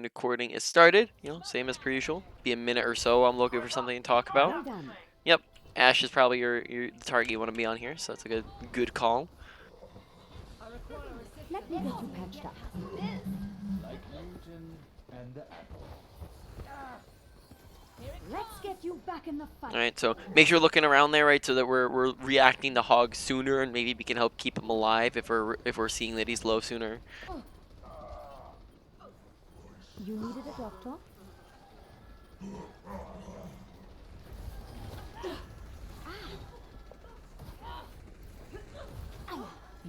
and recording is started. You know, same as per usual. Be a minute or so. I'm looking for something to talk about. Well done. Yep, Ash is probably the target you want to be on here, so that's a good call. Let me get you patched up. Like Newton and the apple. Let's get you back in the fight. All right, so make sure you're looking around there, right, so that we're reacting to Hog sooner, and maybe we can help keep him alive if we're seeing that he's low sooner. You needed a doctor?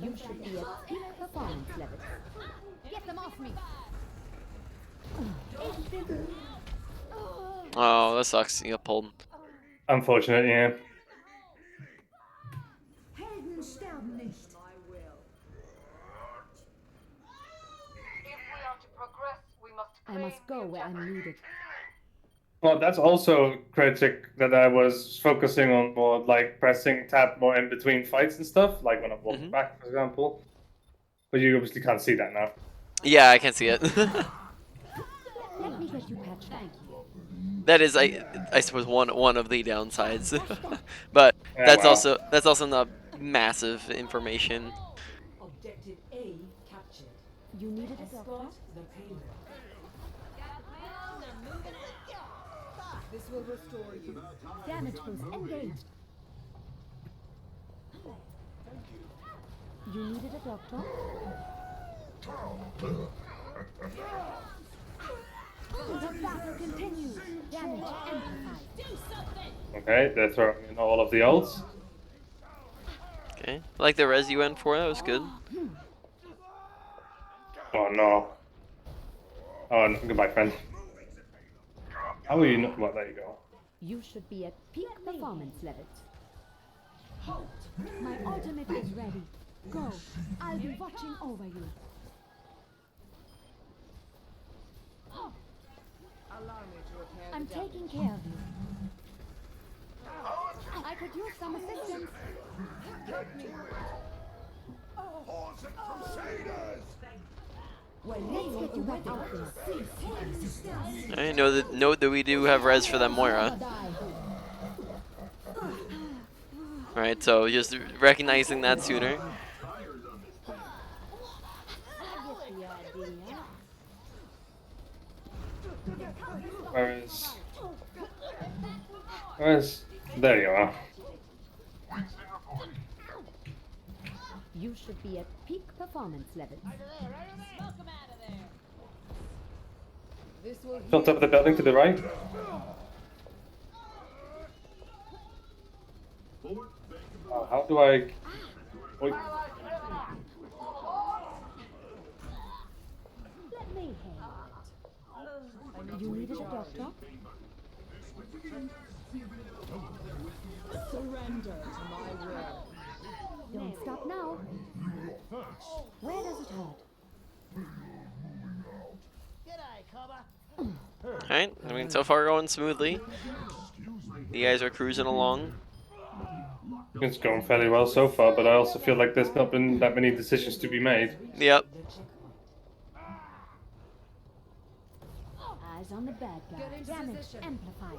You should be at peak performance level. Get them off me! Oh, that sucks. You got pulled. Unfortunate, yeah. Helden sterben nicht. I must go where I'm needed. Well, that's also critic that I was focusing on more, like pressing tab more in between fights and stuff, like when I'm walking back, for example. But you obviously can't see that now. Yeah, I can see it. Let me get you patched up. That is, I suppose, one of the downsides. But Yeah, that's also not massive information. Objective A captured. You needed a doctor? The payload. This will restore you. Damage boost engaged. You needed a doctor? The battle continues. Damage amplified. Okay, they're throwing in all of the ults. Okay, I like the res you went for. That was good. Oh no. Oh, no. Goodbye, friend. How are you not? Well, there you go. You should be at peak performance levels. My ultimate is ready. Go. I'll be watching over you. I'm taking care of you. I could use some assistance. Well, Let's get you back out there. I note that we do have res for that Moira. Alright, so just recognizing that sooner. Where's... There you are. You should be at peak performance levels. On top of the building to the right. Oh, how do I... Wait. Let me handle it. You needed a doctor? surrender to my will. Don't stop now. Where does it hurt? Alright, I mean, so far going smoothly. You guys are cruising along. It's going fairly well so far, but I also feel like there's not been that many decisions to be made. Yep. Eyes on the bad guy. Damage amplified.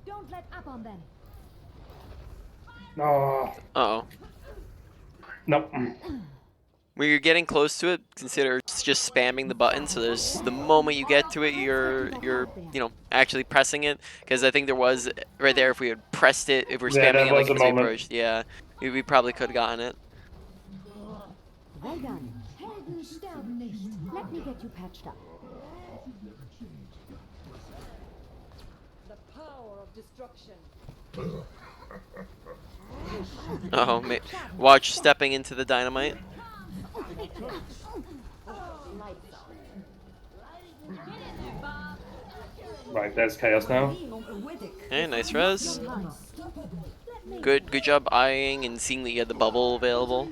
Don't let up on them. No. Uh-oh. Nope. When you're getting close to it, consider just spamming the button. So there's the moment you get to it, you're you know, actually pressing it. Because I think there was right there, if we had pressed it, if we're spamming it like as we approached, yeah, we probably could have gotten it. Well done. Helden sterben nicht. Let me get you patched up. The power of destruction. Uh-oh, watch stepping into the dynamite. Right, there's chaos now. Okay, nice res. Good job eyeing and seeing that you had the bubble available.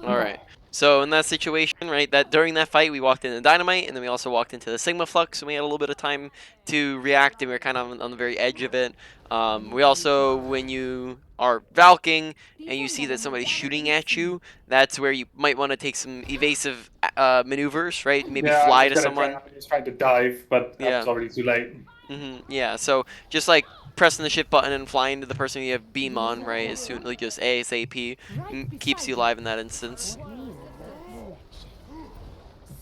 Alright, So in that situation, right, that during that fight we walked into Dynamite, and then we also walked into the Sigma Flux, and we had a little bit of time to react, and we were kind of on the very edge of it. We also, when you are Valking and you see that somebody's shooting at you, that's where you might want to take some evasive maneuvers, right? Maybe Yeah, fly to someone. I was trying to dive, but I was Yeah. already too late. Yeah. So just like pressing the shift button and flying to the person you have beam on, right, as soon like just ASAP keeps you alive in that instance.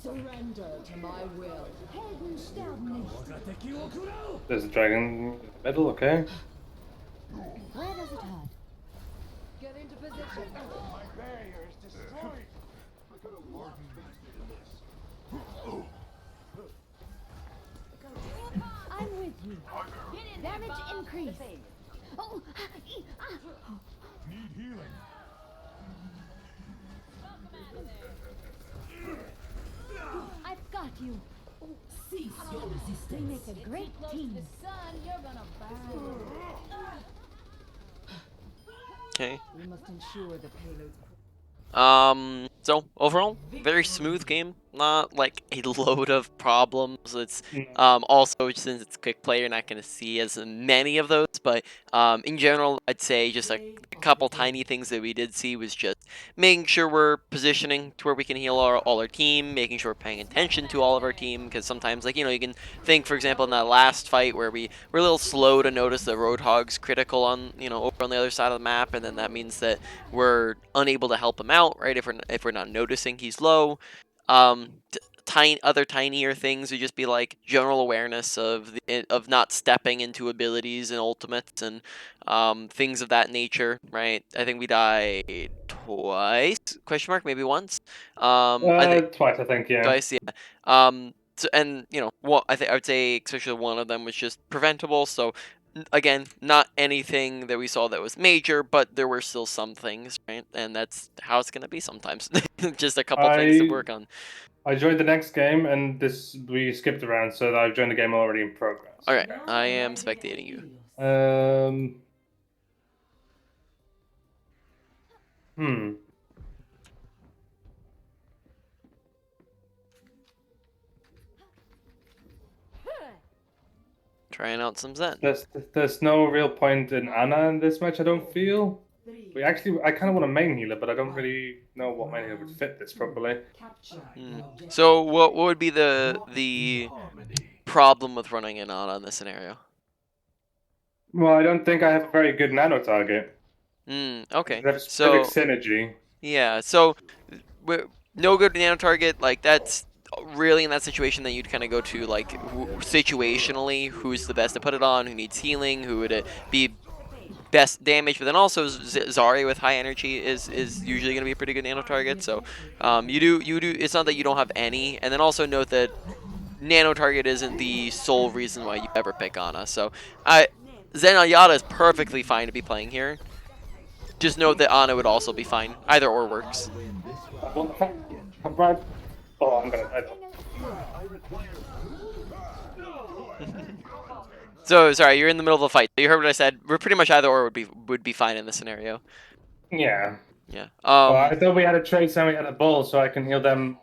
Surrender to my will. Helden sterben nicht. There's a dragon in the middle, okay. Where does it hurt? Get into position. I'm with you. Damage increase. Oh, Need healing. I've got you. Cease your We resistance. make a great team. Okay. We must ensure the payload's So overall, very smooth game. Not like a load of problems. It's also since it's quick play, you're not gonna see as many of those. But in general, I'd say just a couple tiny things that we did see was just making sure we're positioning to where we can heal all our team, making sure we're paying attention to all of our team, because sometimes, like, you can think, for example, in that last fight where we were a little slow to notice the Roadhog's critical on, over on the other side of the map, and then that means that we're unable to help him out, right? If we're not noticing he's low. Other tinier things would just be like general awareness of not stepping into abilities and ultimates and things of that nature, right? I think we died twice? Question mark? Maybe once. I think Twice, I think, yeah. twice. Yeah. So, and I would say especially one of them was just preventable. So again, not anything that we saw that was major, but there were still some things, right? And that's how it's gonna be sometimes. Just a couple things to work on. I joined the next game, and we skipped around, so I've joined the game already in progress. All right, I am spectating you. Trying out some Zen. There's no real point in Anna in this match, I don't feel. I kind of want a main healer, but I don't really know what main healer would fit this properly. So what would be the problem with running an Anna in this scenario? Well, I don't think I have a very good nano target. Okay. That's So synergy. yeah, so no good nano target, like that's really in that situation that you'd kind of go to like situationally who's the best to put it on, who needs healing, who would be best damage, but then also Zarya with high energy is usually going to be a pretty good nano target. So you do it's not that you don't have any, and then also note that nano target isn't the sole reason why you ever pick Ana. So Zen Ayada is perfectly fine to be playing here. Just note that Ana would also be fine. Either or works. I'm gonna die. So sorry, you're in the middle of a fight. You heard what I said. We're pretty much either or would be fine in this scenario. Yeah. Yeah. I thought we had a trace and we had a ball, so I can heal them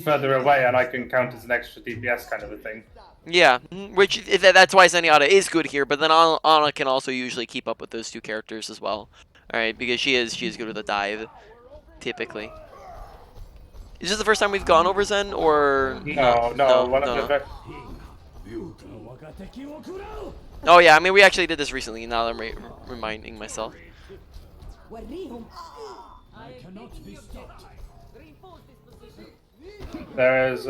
further away, and I can count as an extra DPS kind of a thing. Yeah, which that's why Zenyatta is good here. But then Ana can also usually keep up with those two characters as well. All right, because she is good with a dive, typically. Is this the first time we've gone over Zen, or No. Oh yeah, I mean we actually did this recently. Now that I'm reminding myself. There is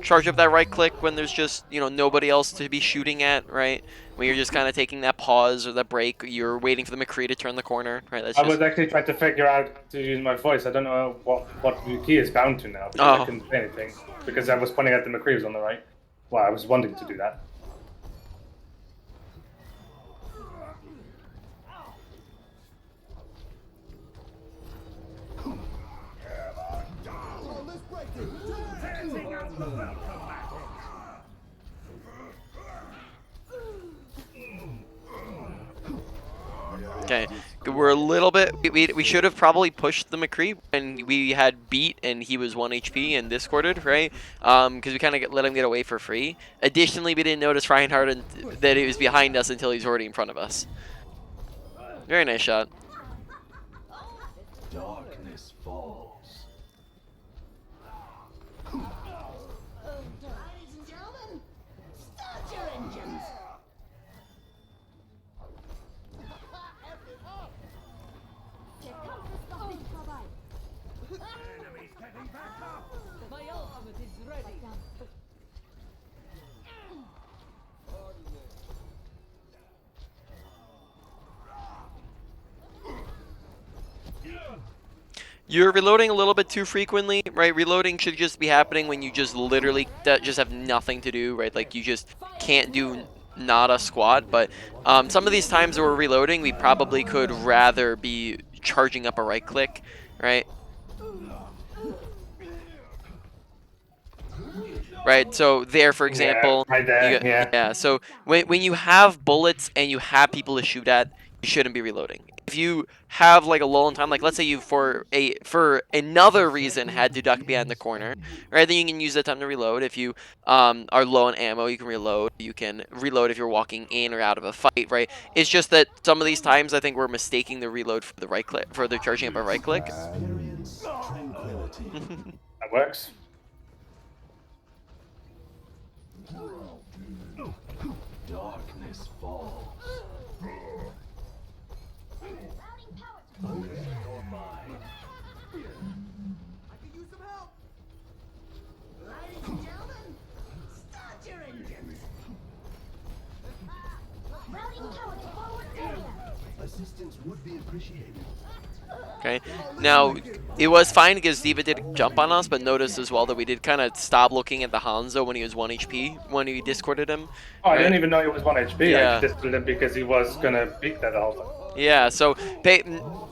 charge up that right click when there's just nobody else to be shooting at, right? When you're just kind of taking that pause or that break, you're waiting for the McCree to turn the corner, right? I was actually trying to figure out how to use my voice. I don't know what the key is bound to now because I couldn't say anything because I was pointing at the McCree's on the right. Well, I was wanting to do that. Okay, we're a little bit. We should have probably pushed the McCree when we had beat and he was 1 HP and discorded, right? Because we kind of let him get away for free. Additionally, we didn't notice Reinhardt and that he was behind us until he's already in front of us. Very nice shot. Darkness falls. Ladies and gentlemen, start your engines. My ultimate is ready. You're reloading a little bit too frequently, right? Reloading should just be happening when you just literally just have nothing to do, right? Like you just can't do nada squat. But some of these times that we're reloading, we probably could rather be charging up a right click, right? Right, so there, for example, right there, yeah. So when you have bullets and you have people to shoot at, you shouldn't be reloading. If you have like a lull in time, like let's say you for another reason had to duck behind the corner, right? Then you can use that time to reload. If you are low on ammo, you can reload. You can reload if you're walking in or out of a fight, right? It's just that some of these times I think we're mistaking the reload for the right click, for the charging up a right click. Experience tranquility. That works. Darkness falls. Ladies and gentlemen, start your engines. Routing turrets forward area. Assistance would be appreciated. Okay, now it was fine because Diva did jump on us, but notice as well that we did kind of stop looking at the Hanzo when he was 1 HP, when we discorded him. Oh, I right? didn't even know he was 1 HP. Yeah. I just did it because he was gonna beat that the whole time. Yeah, so pay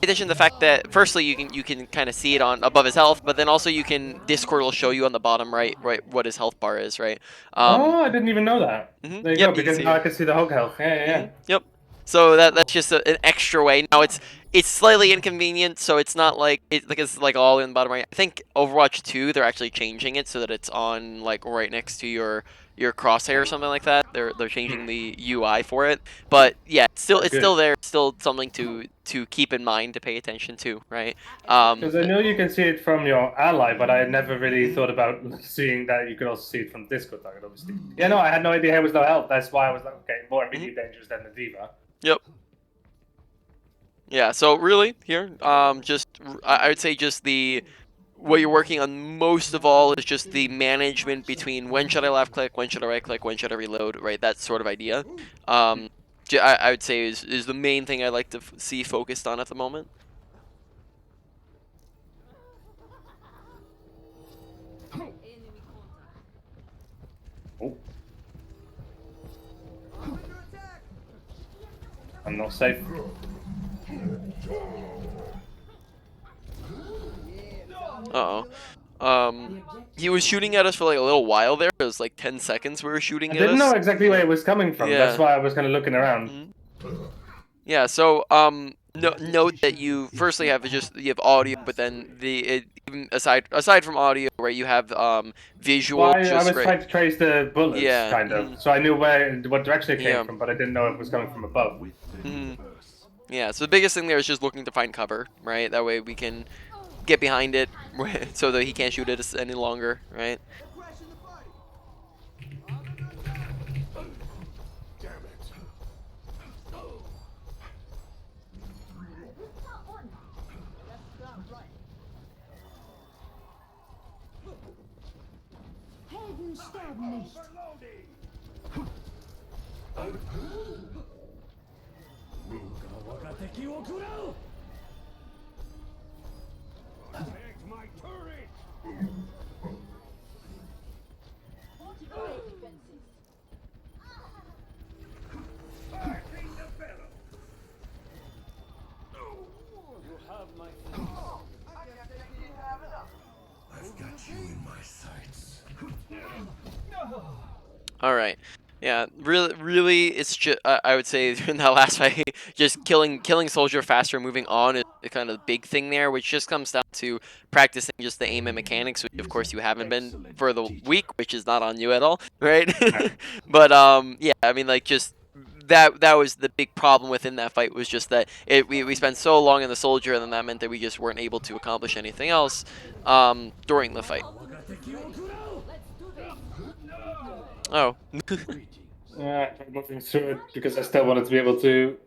attention to the fact that firstly you can kind of see it on above his health, but then also you can Discord will show you on the bottom right what his health bar is, right? Oh, I didn't even know that. There you Yep, go, you because can see now it. I can see the hog health. Yeah. Yep. So that's just an extra way. Now it's slightly inconvenient, so it's not like it's like all in the bottom right. I think Overwatch 2 they're actually changing it so that it's on like right next to your crosshair or something like that. They're changing the UI for it. But yeah, it's still there. It's still something to keep in mind to pay attention to, right? Because I know you can see it from your ally, but I never really thought about seeing that you could also see it from Discord target, obviously. Yeah, no, I had no idea he was no health. That's why I was like, okay, more immediate dangerous than the Diva. Yep. Yeah, so really here, I would say just what you're working on most of all is just the management between when should I left click, when should I right click, when should I reload, right? That sort of idea. I would say is the main thing I'd like to see focused on at the moment. Oh. I'm not safe. He was shooting at us for like a little while there. It was like 10 seconds we were shooting I at us. didn't know exactly where it was coming from. Yeah. That's why I was kind of looking around. Yeah, so note that you firstly have you have audio, but then even aside from audio, right, you have visual. Well, I was trying to trace the bullets, Yeah, kind of. So I knew what direction it came from, but I didn't know it was coming from above. Yeah, so the biggest thing there is just looking to find cover, right? That way we can get behind it, so that he can't shoot at us any longer, right? Helden sterben nicht. I've got you in my sights. All right. Yeah, really, it's just I would say in that last fight, just killing soldier faster, moving on is the kind of big thing there, which just comes down to practicing just the aim and mechanics, which of course you haven't been for the week, which is not on you at all, right? But yeah, I mean like just that was the big problem within that fight was just that we spent so long in the soldier, and then that meant that we just weren't able to accomplish anything else during the fight. Oh. Yeah, I'm moving through it because I still wanted to be able to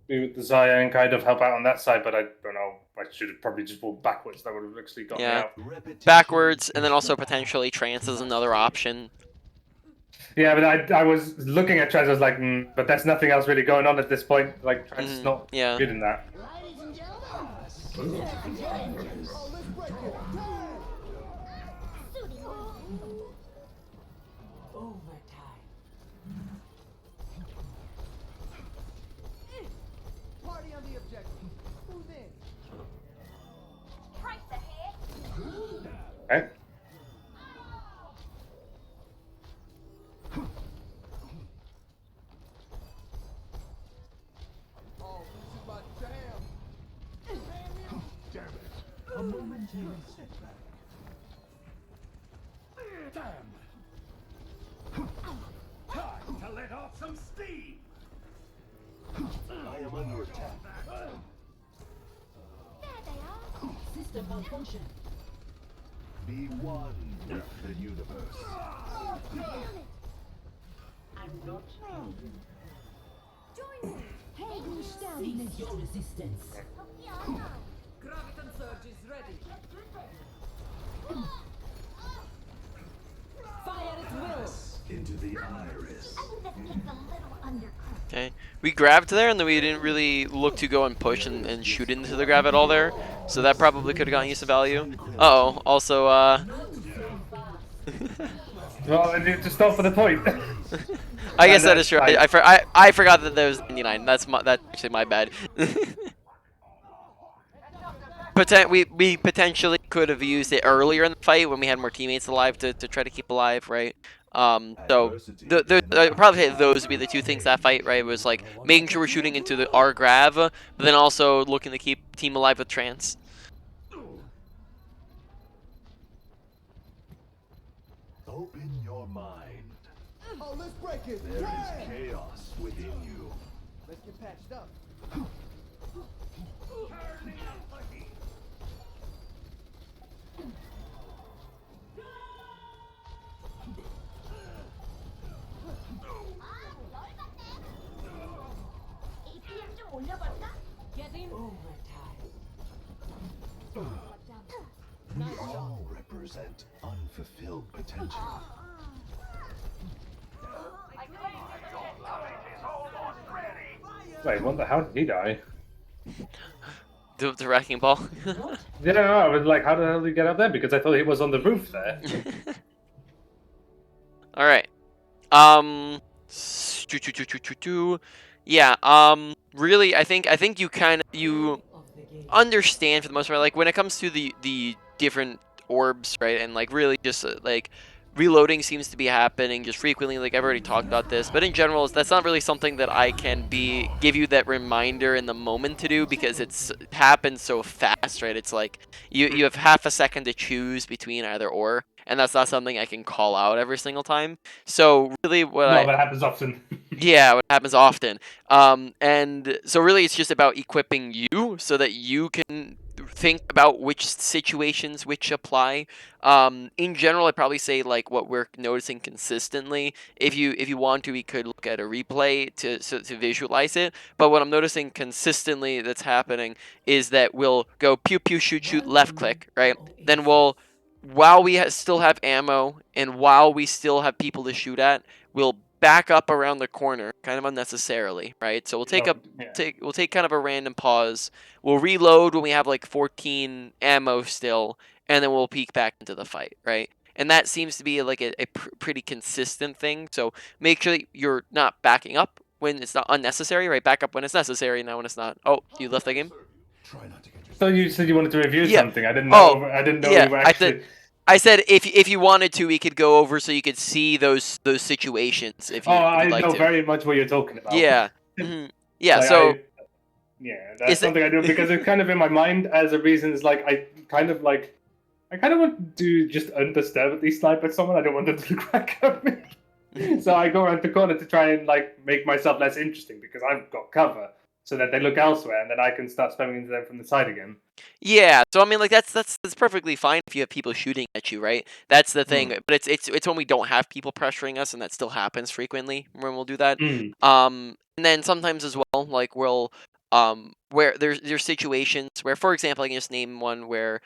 be with the Zaya and kind of help out on that side, but I don't know. I should have probably just walked backwards. That would have actually got me Yeah, out. backwards, and then also potentially trance is another option. Yeah, but I was looking at Trans, I was like, but there's nothing else really going on at this point. Like, Trans is not yeah. good in that. Ladies and gentlemen, start your engines. Overtime. Party on the objective. Move in. Price ahead. Okay. Oh, this is my jam. Damn it. A momentary setback. Damn. Time to let off some steam. I am under attack. There they are. System malfunction. Be one with the universe. I'm not Join me. Helden sterben Cease nicht. your resistance. Yeah. Graviton surge is ready. Fire at will. Into the iris. I think this kid's a little undercooked. Okay, we grabbed there, and then we didn't really look to go and push and shoot into the grab at all there, so that probably could have gotten you some value. Uh-oh, also, Well, I need to stop for the point. I guess that is true. I forgot that there was 99. That's actually my bad. We potentially could have used it earlier in the fight when we had more teammates alive to try to keep alive, right? So I'd probably say those would be the two things that fight, right? Was like making sure we're shooting into our grav, but then also looking to keep team alive with trance. Open your mind. Oh, let's break it. There Yeah. is chaos within you. Let's get patched up. APM 좀 올려볼까? Getting overtime. All represent unfulfilled potential. Wait, what the? How did he die? The wrecking ball. Yeah, no, I was like, how the hell did he get up there? Because I thought he was on the roof there. All right. Yeah. Really, I think you understand for the most part. Like when it comes to the different orbs, right? And like really just like reloading seems to be happening just frequently. Like I've already talked about this, but in general, that's not really something that I can give you that reminder in the moment to do because it happens so fast, right? It's like you have half a second to choose between either or, and that's not something I can call out every single time. So really, No, that happens often. yeah, what happens often. And so really it's just about equipping you so that you can think about which situations which apply. In general, I'd probably say like what we're noticing consistently. If you want to, we could look at a replay to visualize it. But what I'm noticing consistently that's happening is that we'll go pew pew shoot shoot left click, right? Then we'll while we still have ammo and while we still have people to shoot at, we'll back up around the corner kind of unnecessarily, right? So we'll take we'll take kind of a random pause. We'll reload when we have like 14 ammo still, and then we'll peek back into the fight, right? And that seems to be like a pretty consistent thing. So make sure that you're not backing up when it's not unnecessary, right? Back up when it's necessary, not when it's not. Oh, you left the game? Try not to get yourself. So you said you wanted to review Yeah. something. I didn't know. I didn't know yeah, you were actually. I said if you wanted to, we could go over so you could see those situations if Oh, I you'd like know to. very much what you're talking about. Yeah. Mhm. Yeah. Like So yeah, that's is it? something I do because it's kind of in my mind as a reason. Is like I kind of want to just understandably snipe at someone. I don't want them to crack at me. So I go around the corner to try and like make myself less interesting because I've got cover, so that they look elsewhere, and then I can start spamming into them from the side again. Yeah, so I mean, like that's perfectly fine if you have people shooting at you, right? That's the thing. Mm. But it's when we don't have people pressuring us, and that still happens frequently when we'll do that. Mm. And then sometimes as well, like we'll where there's situations where, for example, I can just name one where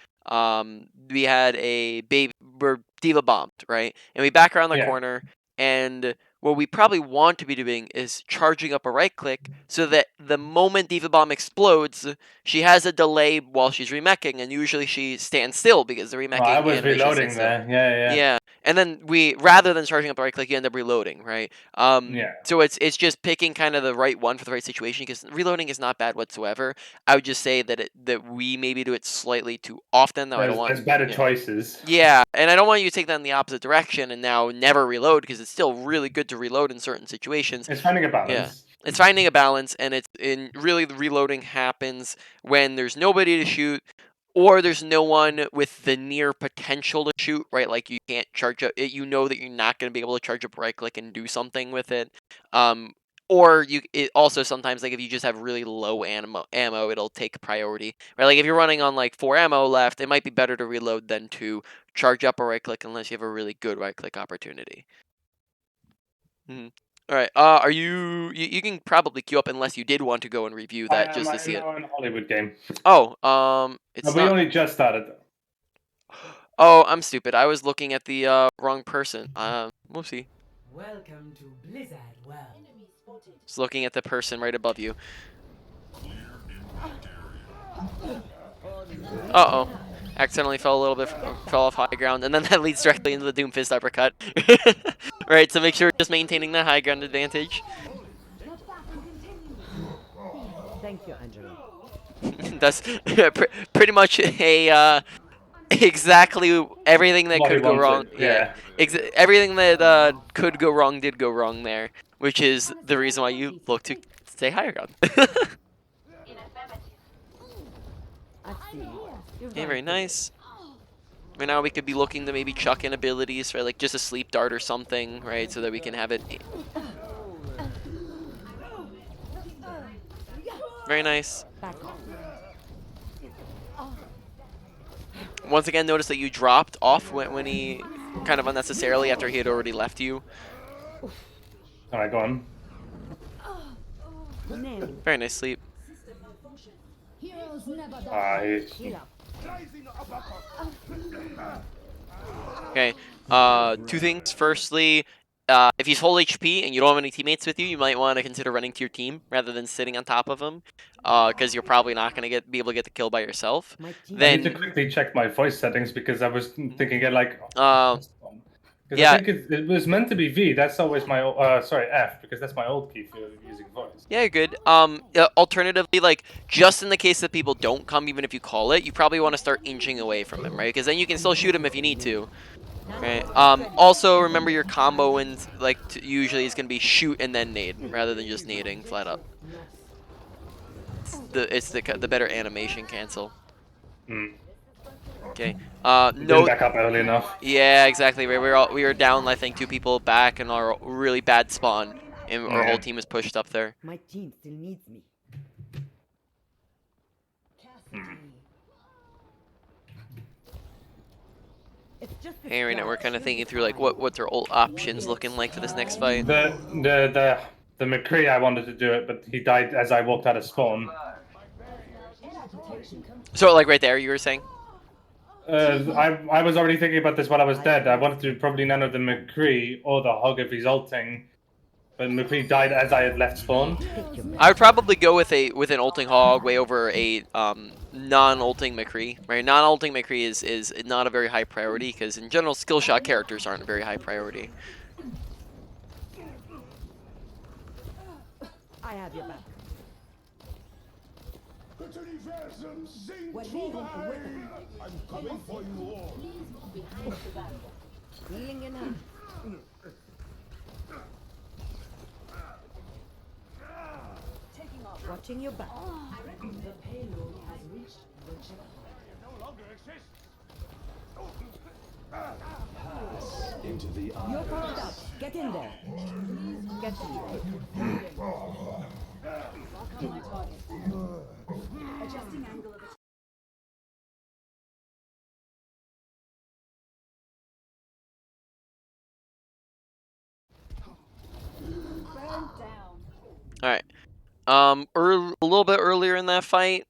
we had a baby where Diva bombed, right? And we back around the Yeah. corner, and what we probably want to be doing is charging up a right click so that the moment Diva Bomb explodes, she has a delay while she's remeching, and usually she stands still because the Oh, I remeching was animation stands reloading still. there. Yeah. Yeah, and then we rather than charging up the right click, you end up reloading, right? Yeah. So it's just picking kind of the right one for the right situation because reloading is not bad whatsoever. I would just say that we maybe do it slightly too often. Though I don't want. There's better Yeah. choices. Yeah, and I don't want you to take that in the opposite direction and now never reload because it's still really good to reload in certain situations. It's finding a balance. Yeah. It's finding a balance, and it's in really the reloading happens when there's nobody to shoot or there's no one with the near potential to shoot, right? Like you can't charge up you know that you're not going to be able to charge up right click and do something with it. Um or it also sometimes like if you just have really low ammo, it'll take priority. Right? Like if you're running on like 4 ammo left, it might be better to reload than to charge up a right click unless you have a really good right click opportunity. All right. Are you can probably queue up unless you did want to go and review I that am just to see it. now in a Hollywood game. Oh, it's We not. only just started. Oh, I'm stupid. I was looking at the wrong person. Whoopsie. Welcome to Blizzard World. Just looking at the person right above you. Uh-oh. Accidentally fell a little bit, fell off high ground, and then that leads directly into the Doomfist uppercut. Right, so make sure you're just maintaining that high ground advantage. Thank you, Angela. That's pretty much a exactly everything that What he could go wrong. wanted, Yeah, everything that could go wrong did go wrong there, which is the reason why you look to stay higher ground. I see. Okay, very nice. Right now we could be looking to maybe chuck in abilities, right? Like just a sleep dart or something, right? So that we can have it. Very nice. Back off. Once again, notice that you dropped off when he kind of unnecessarily after he had already left you. All right, go on. Nailed. Very nice sleep. Heroes never die. Heal up. Okay. Two things. Firstly, if he's full HP and you don't have any teammates with you, you might want to consider running to your team rather than sitting on top of him, because you're probably not going to be able to get the kill by yourself. My team. I need to Then, quickly check my voice settings because I was thinking it like. yeah. I think it was meant to be V. That's always my sorry F because that's my old key for using voice. Yeah, good. Alternatively, like just in the case that people don't come, even if you call it, you probably want to start inching away from him, right? Because then you can still shoot him if you need to. Right. Also, remember your combo and like usually is gonna be shoot and then nade rather than just nading flat up. It's the better animation cancel. Hmm. Okay. Didn't No. back up early enough. Yeah, exactly. We were down I think 2 people back and our really bad spawn, and our whole team is pushed up there. My team still needs me. It's just Hey, right now we're kind of thinking through like what's our old options looking like for this next fight. The McCree I wanted to do it, but he died as I walked out of spawn. So like right there, you were saying. I was already thinking about this while I was dead. I wanted to probably none of the McCree or the Hog if he's ulting, but McCree died as I had left spawn. I would probably go with an ulting hog way over a non-ulting McCree. Right, non-ulting McCree is not a very high priority because in general skill shot characters aren't a very high priority. I have your back. We're leaving the weapon. I'm coming for you all. Healing enough. Taking off. Watching your back. The payload has reached the checkpoint. It no longer exists. Pass into the You're powered up. Get in there. Get in there. Adjusting angle of Burn down. All right. A little bit earlier in that fight,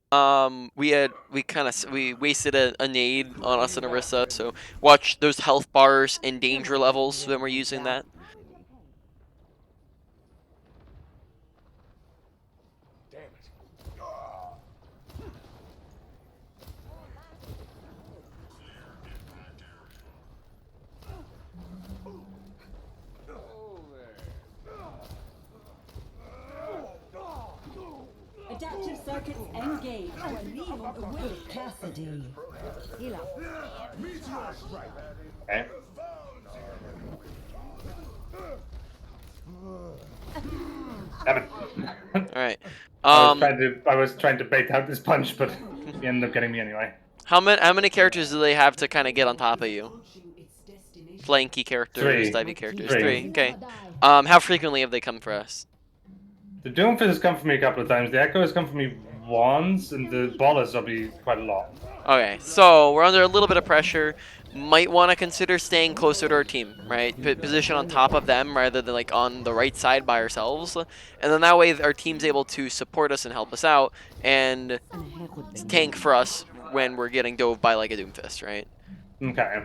we wasted a nade on us and Arissa. So watch those health bars and danger levels when we're using that. Damn it. Adaptive circuits engaged. Cassidy. Heal up. Meteor strike. Okay. Damn it. All right. I was trying to bait out this punch, but he ended up getting me anyway. How many characters do they have to kind of get on top of you? Flanky characters, 3. divey characters. 3. 3. Okay. How frequently have they come for us? The Doomfist has come for me a couple of times. The Echo has come for me once, and the Ballers will be quite a lot. Okay, so we're under a little bit of pressure. Might want to consider staying closer to our team, right? Position on top of them rather than like on the right side by ourselves, and then that way our team's able to support us and help us out and tank for us when we're getting dove by like a Doomfist, right? Okay.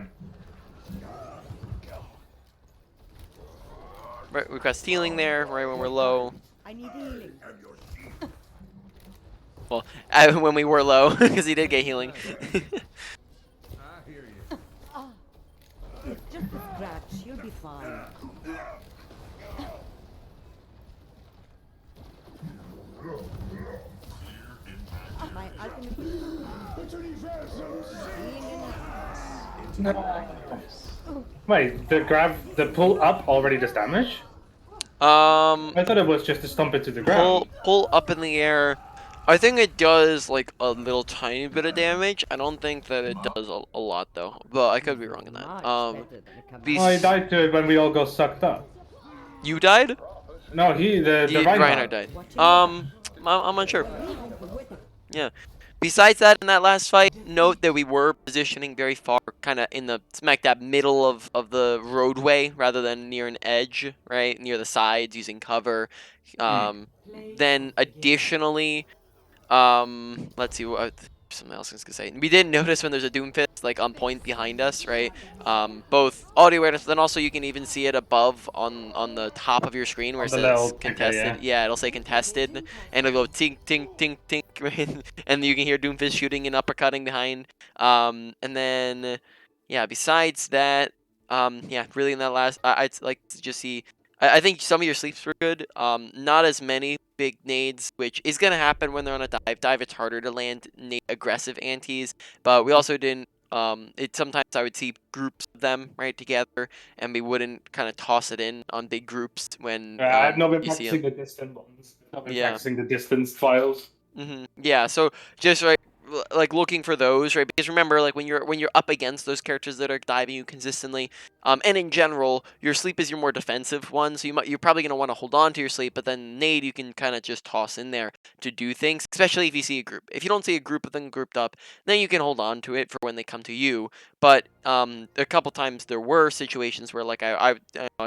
Right, request healing there, right when we're low. I need healing. Well, when we were low, because he did get healing. I hear you. It's just a scratch. You'll be fine. My ultimate healing enough. Wait, the pull up already does damage? Um, I thought it was just to stomp it to the ground. pull up in the air. I think it does like a little tiny bit of damage. I don't think that it does a lot though, but I could be wrong in that. I died to it when we all got sucked up. You died? No, the Reinhardt died. I'm unsure. Yeah. Besides that, in that last fight, note that we were positioning very far, kind of in the smack dab middle of the roadway, rather than near an edge, right? Near the sides, using cover. Then additionally, let's see what something else I was gonna say. We didn't notice when there's a Doomfist like on point behind us, right? Both audio awareness, then also you can even see it above on the top of your screen where it says contested. Okay, yeah. It'll say contested, and it'll go tink tink tink tink, right? And you can hear Doomfist shooting and uppercutting behind. And then, yeah. Besides that, yeah, really in that last, I'd like to just see. I think some of your sleeps were good. Not as many big nades, which is gonna happen when they're on a dive. Dive, it's harder to land aggressive antis, but we also didn't. Sometimes I would see groups of them right together, and we wouldn't kind of toss it in on big groups when I've not been you see practicing them. the distant ones. I've been Yeah. practicing the distance files. Yeah, so just like looking for those, right? Because remember, like when you're up against those characters that are diving you consistently, and in general, your sleep is your more defensive one, so you're probably gonna want to hold on to your sleep, but then nade you can kind of just toss in there to do things, especially if you see a group. If you don't see a group of them grouped up, then you can hold on to it for when they come to you. But a couple times there were situations where like I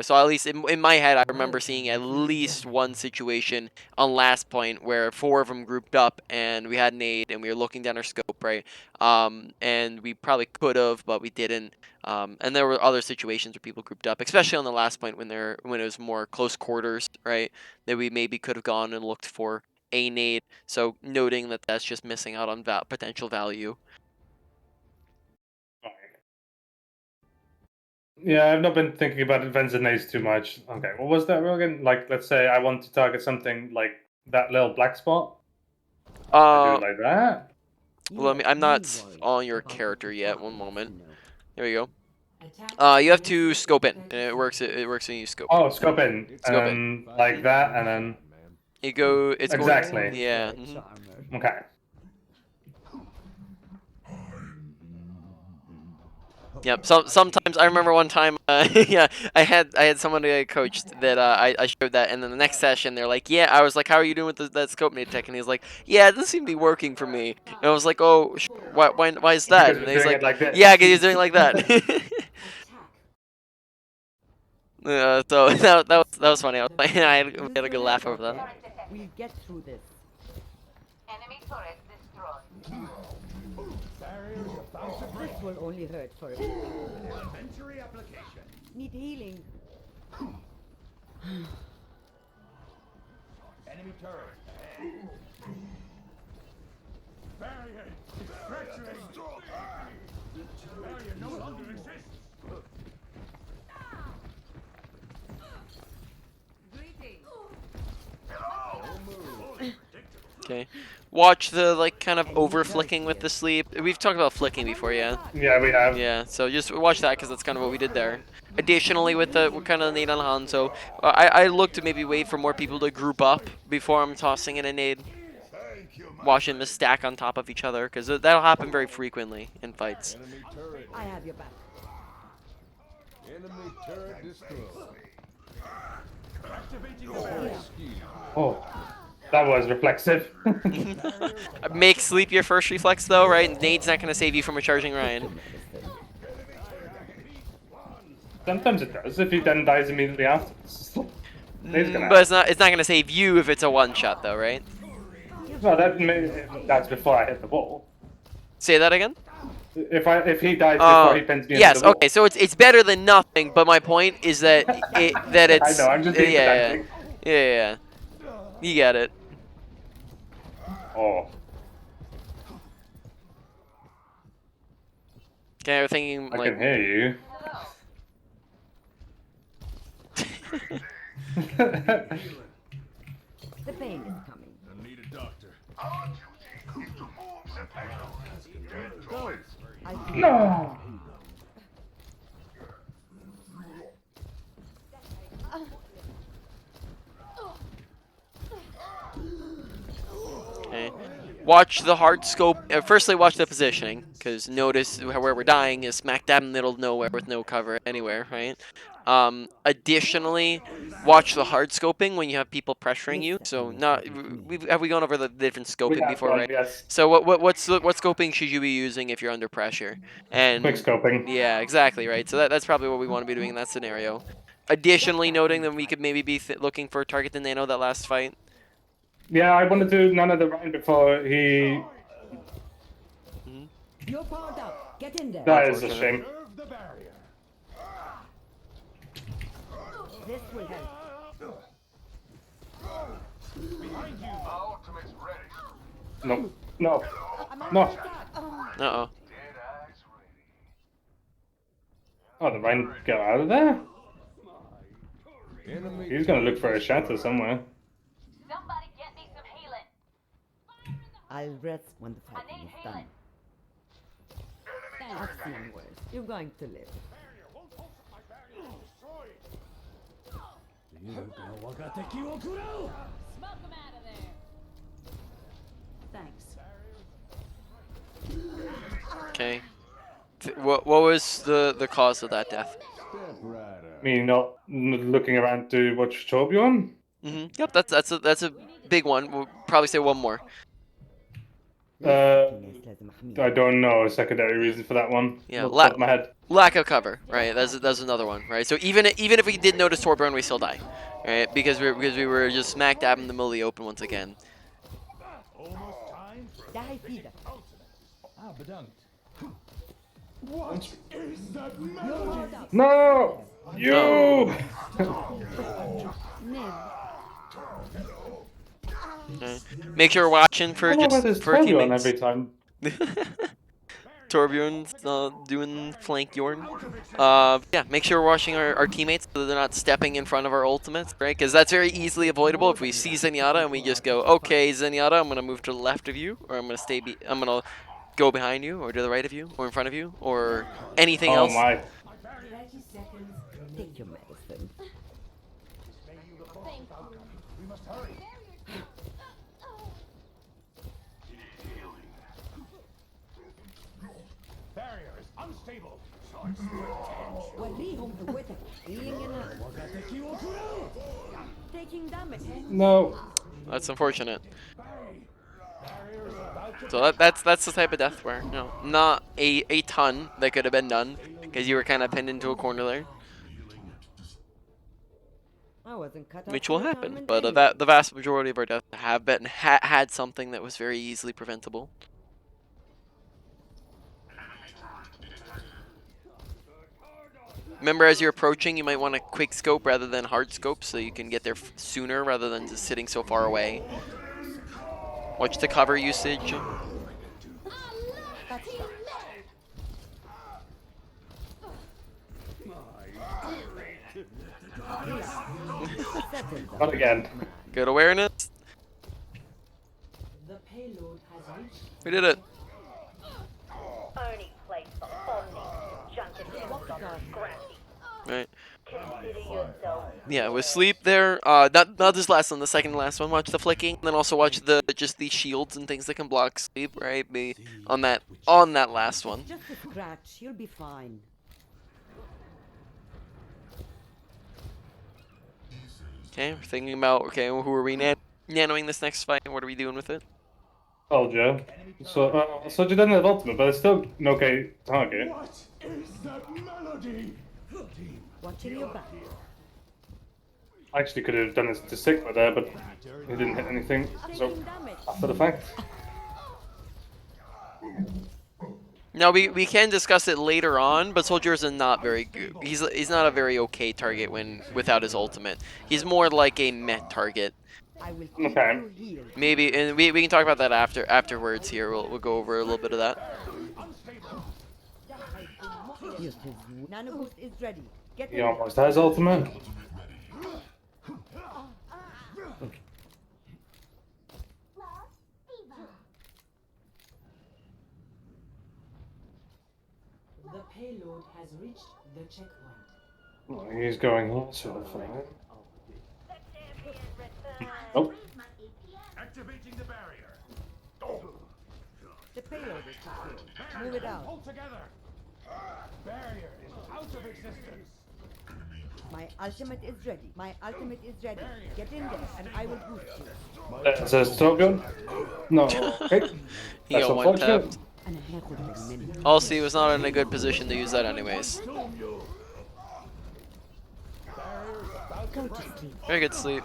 saw, at least in my head, I remember seeing at least one situation on last point where 4 of them grouped up and we had an aid and we were looking down our scope, right? And we probably could have, but we didn't. And there were other situations where people grouped up, especially on the last point when it was more close quarters, right? That we maybe could have gone and looked for a nade. So noting that that's just missing out on potential value. Yeah, I've not been thinking about advanced nades too much. Okay, what was that rule again? Like, let's say I want to target something like that little black spot. I do it like that. Well, I'm not on your character yet. One moment. There we go. Attack You have to scope in. And it works. It works when you scope. Oh, scope in. Scope in. Like that, and then... You go. It's Exactly. going. Yeah. Okay. Yep. So sometimes I remember one time, yeah, I had someone I coached that I showed that, and then the next session they're like, yeah, I was like, how are you doing with that scope nade tech? And he's like, yeah, it doesn't seem to be working for me. And I was like, oh, why is that? Because And we're he's doing like, it like this. yeah, because he's doing it like that. So that was funny. I was like, I had a good laugh over that. We'll get through this. Enemy turret destroyed. Barriers about to break. This will only hurt for a bit. Inventory application. Need healing. Enemy turret. Barrier is fracturing. Barrier no longer exists. Greetings. Okay. Watch the like kind of over flicking with the sleep. We've talked about flicking before, yeah. Yeah, we have. Yeah, so just watch that because that's kind of what we did there. Additionally, with the kind of nade on Hanzo, I look to maybe wait for more people to group up before I'm tossing in a nade. Watch them stack on top of each other because that'll happen very frequently in fights. Enemy turret. I have your back. Enemy turret destroyed. Activating the barrier. Oh, that was reflexive. Make sleep your first reflex though, right? Nade's not going to save you from a charging Ryan. Sometimes it does if he then dies immediately afterwards. But it's not going to save you if it's a one shot though, right? Well, that's before I hit the wall. Say that again? If he dies before he pins me yes, into the wall. okay, so it's better than nothing, but my point is that it's I know, I'm just being pedantic. yeah. You get it. Oh, Okay, we're thinking I like can hear you. The pain is coming. I need a doctor. Go. I No! Okay. Watch the hard scope. Firstly, watch the positioning, because notice where we're dying is smack dab in the middle of nowhere with no cover anywhere, right? Additionally, watch the hard scoping when you have people pressuring you. So have we gone over the different scoping before, right? Yes. So what scoping should you be using if you're under pressure? And Quick scoping. yeah, exactly, right. So that's probably what we want to be doing in that scenario. Additionally, noting that we could maybe be looking for target the nano that last fight. Yeah, I want to do none of the Ryan before he... You're powered up. Get in there. That is a shame. Serve the barrier. This will help. Behind you. Ultimate's ready. No. No. I'm under No. attack. Uh-oh. Dead eyes ready. Oh, the Ryan get out of there? Enemy He's gonna look for a shatter somewhere. Somebody get me some healing. I'll rest when the I fighting need is done. healing. I've seen worse. You're going to live. Smoke him out of there. Thanks. Okay. What was the cause of that death? step rider. Me not looking around to watch Torbjorn? Yep, that's a big one. We'll probably say one more. I don't know a secondary reason for that one. Yeah, Off the top of my head. Lack of cover, right? That's another one, right? So even if we did notice Torbjorn, we still die, right? Because we were just smack dab in the middle of the open once again. Almost time for Die wieder. Ah, bedankt. What is that You're melody? powered up. No! You! Ned. Okay. Make sure we're watching for I don't know just about this for Torbjorn teammates. every time. Torbjorn's doing flank Yorn. Yeah, make sure we're watching our teammates so they're not stepping in front of our ultimates, right? Because that's very easily avoidable if we see Zenyatta and we just go, okay, Zenyatta, I'm gonna move to the left of you, or I'm gonna go behind you, or to the right of you, or in front of you, or anything Oh else. my. 30 seconds. Take your medicine. We must hurry. Barrier is unstable. وريهم قوتك. Healing enough. Taking damage. No. That's unfortunate. So that's the type of death where, you know, not a ton that could have been done because you were kind of pinned into a corner there, I wasn't cut out which for will happen. retirement But anyway. the vast majority of our deaths have been had something that was very easily preventable. Remember, as you're approaching, you might want to quick scope rather than hard scope so you can get there sooner rather than just sitting so far away. Watch the cover usage. Not again. Good awareness. The payload has reached. We did it. Only place for omni. Junket scrappy. Right. Consider yourself. Yeah, with sleep there. Not this last one, the second to last one. Watch the flicking, and then also watch just these shields and things that can block sleep. Right, be on that last one. Just a scratch. You'll be fine. Okay, we're thinking about who are we nanoing this next fight? What are we doing with it? Told you. So, you didn't have ultimate, but it's still an okay target. What is that melody? Watching your back. I actually could have done this to Sigma there, but he didn't hit anything. So, Taking damage. after the fact. Now we can discuss it later on, but Soldier is not very good. He's not a very okay target without his ultimate. He's more like a meh target. I will keep Okay. you healed. Maybe, and we can talk about that afterwards here. We'll go over a little bit of that. Yes, Nano boost is ready. Get He in. almost has ultimate. The payload has reached the checkpoint. Oh, he's going here, sort of thing. The champion returns. Nope. Activating the barrier. The payload is secure. Move it out. Hold together. Barrier is out of existence. My ultimate is ready. My ultimate is ready. Get in there and I will boost you. That's a Torbjorn? No. Okay. He That's got one unfortunate. tapped. أنا هاخد بالمني. Also, he was not in a good position to use that anyways. Go to sleep. Very good sleep.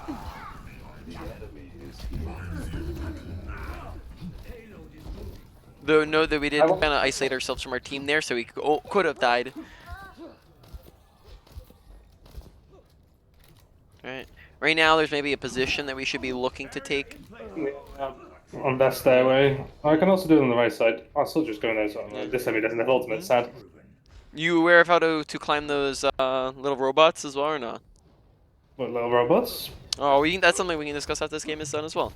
Though note that we did kind of isolate ourselves from our team there, so we could have died. Alright. Right now, there's maybe a position that we should be looking to take. On that stairway. I can also do it on the right side. I'll still just go there. So this time he doesn't have ultimate, sad. You aware of how to climb those little robots as well, or not? What, little robots? Oh, that's something we can discuss after this game is done as well.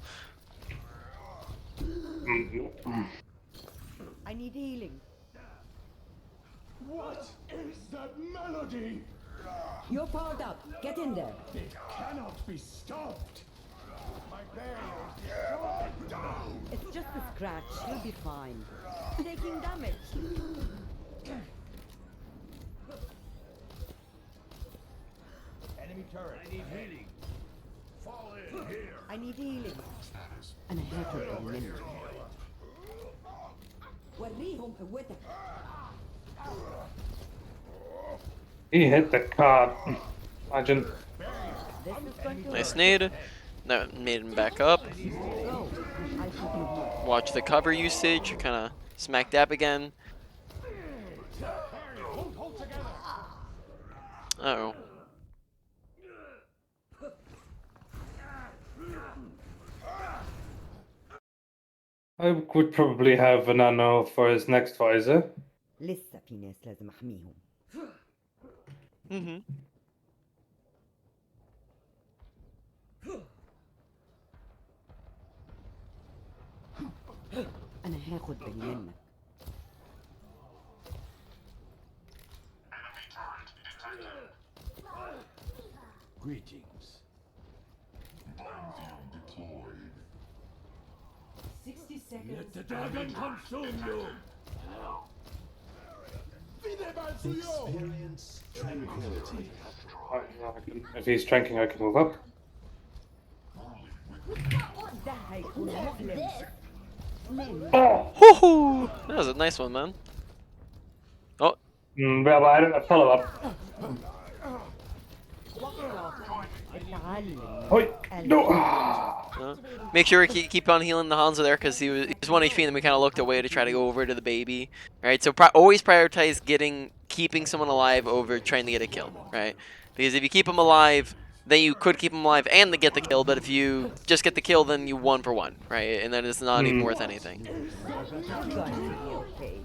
I need healing. What is that melody? You're powered up. Get in there. It cannot be stopped. My barrier is destroyed. It's just a scratch. You'll be fine. Taking damage. Enemy turret. I need healing. Fall in here. I need healing. أنا هاخد بالمني. وريهم قوتك. He hit the card. Imagine. This is going to Nice hurt. nade. No, made him back up. Go. I'll keep you healed. Watch the cover usage. Kind of smack dab again. Uh-oh. I would probably have a nano for his next visor. لسه في ناس لازم احميهم. Mm-hmm. انا هاخد بالي منك. Greetings. 60 seconds. Let the dragon consume you. Experience tranquility. If he's tranking, I can move up. ده هيكون مؤلم. Oh! Woohoo! That was a nice one, man. Oh, But I don't have follow up. اتعلم. Oi! No! make sure we keep on healing the Hanzo there because he was 1 HP, and then we kind of looked away to try to go over to the baby. Right, so always prioritize keeping someone alive over trying to get a kill. Right, because if you keep them alive, then you could keep them alive and get the kill. But if you just get the kill, then you 1 for 1. Right, and then it's not even worth anything. Okay.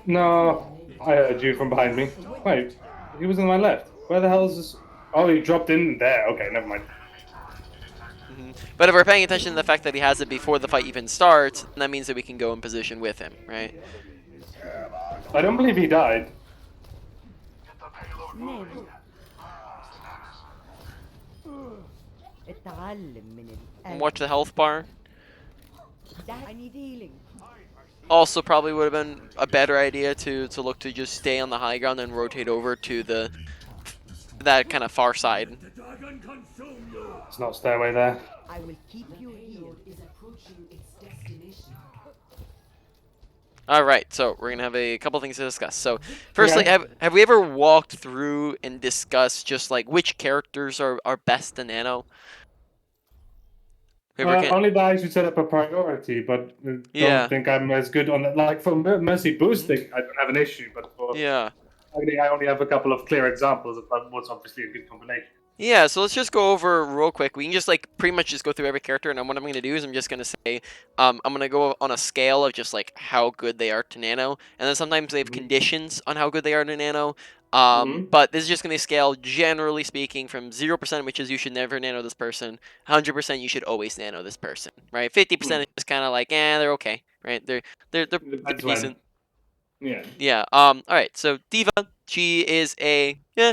No! I heard you from behind me. Wait, he was on my left. Where the hell is this? Oh, he dropped in there. Okay, never mind. But if we're paying attention to the fact that he has it before the fight even starts, that means that we can go in position with him, right? I don't believe he died. اتعلم من القلب. Watch the health bar. I need healing. Also, probably would have been a better idea to look to just stay on the high ground and rotate over to that kind of far side. The dragon consume you. There's no stairway there. I will keep you healed. Is approaching its destination. All right, so we're gonna have a couple things to discuss. So, firstly, Okay. have we ever walked through and discussed just like which characters are best to nano? Only that I should set up a priority, but Yeah. don't think I'm as good on that. Like for Mercy boosting, I don't have an issue, but for Yeah. I only have a couple of clear examples of what's obviously a good combination. Yeah, so let's just go over real quick. We can just like pretty much just go through every character, and what I'm going to do is I'm just going to say, I'm going to go on a scale of just like how good they are to nano, and then sometimes they have conditions on how good they are to nano. But this is just going to scale, generally speaking, from 0%, which is you should never nano this person, 100% you should always nano this person, right? 50% is kind of like, they're okay, right? They're Depends when. decent. Yeah. Yeah. All right. So Diva, she is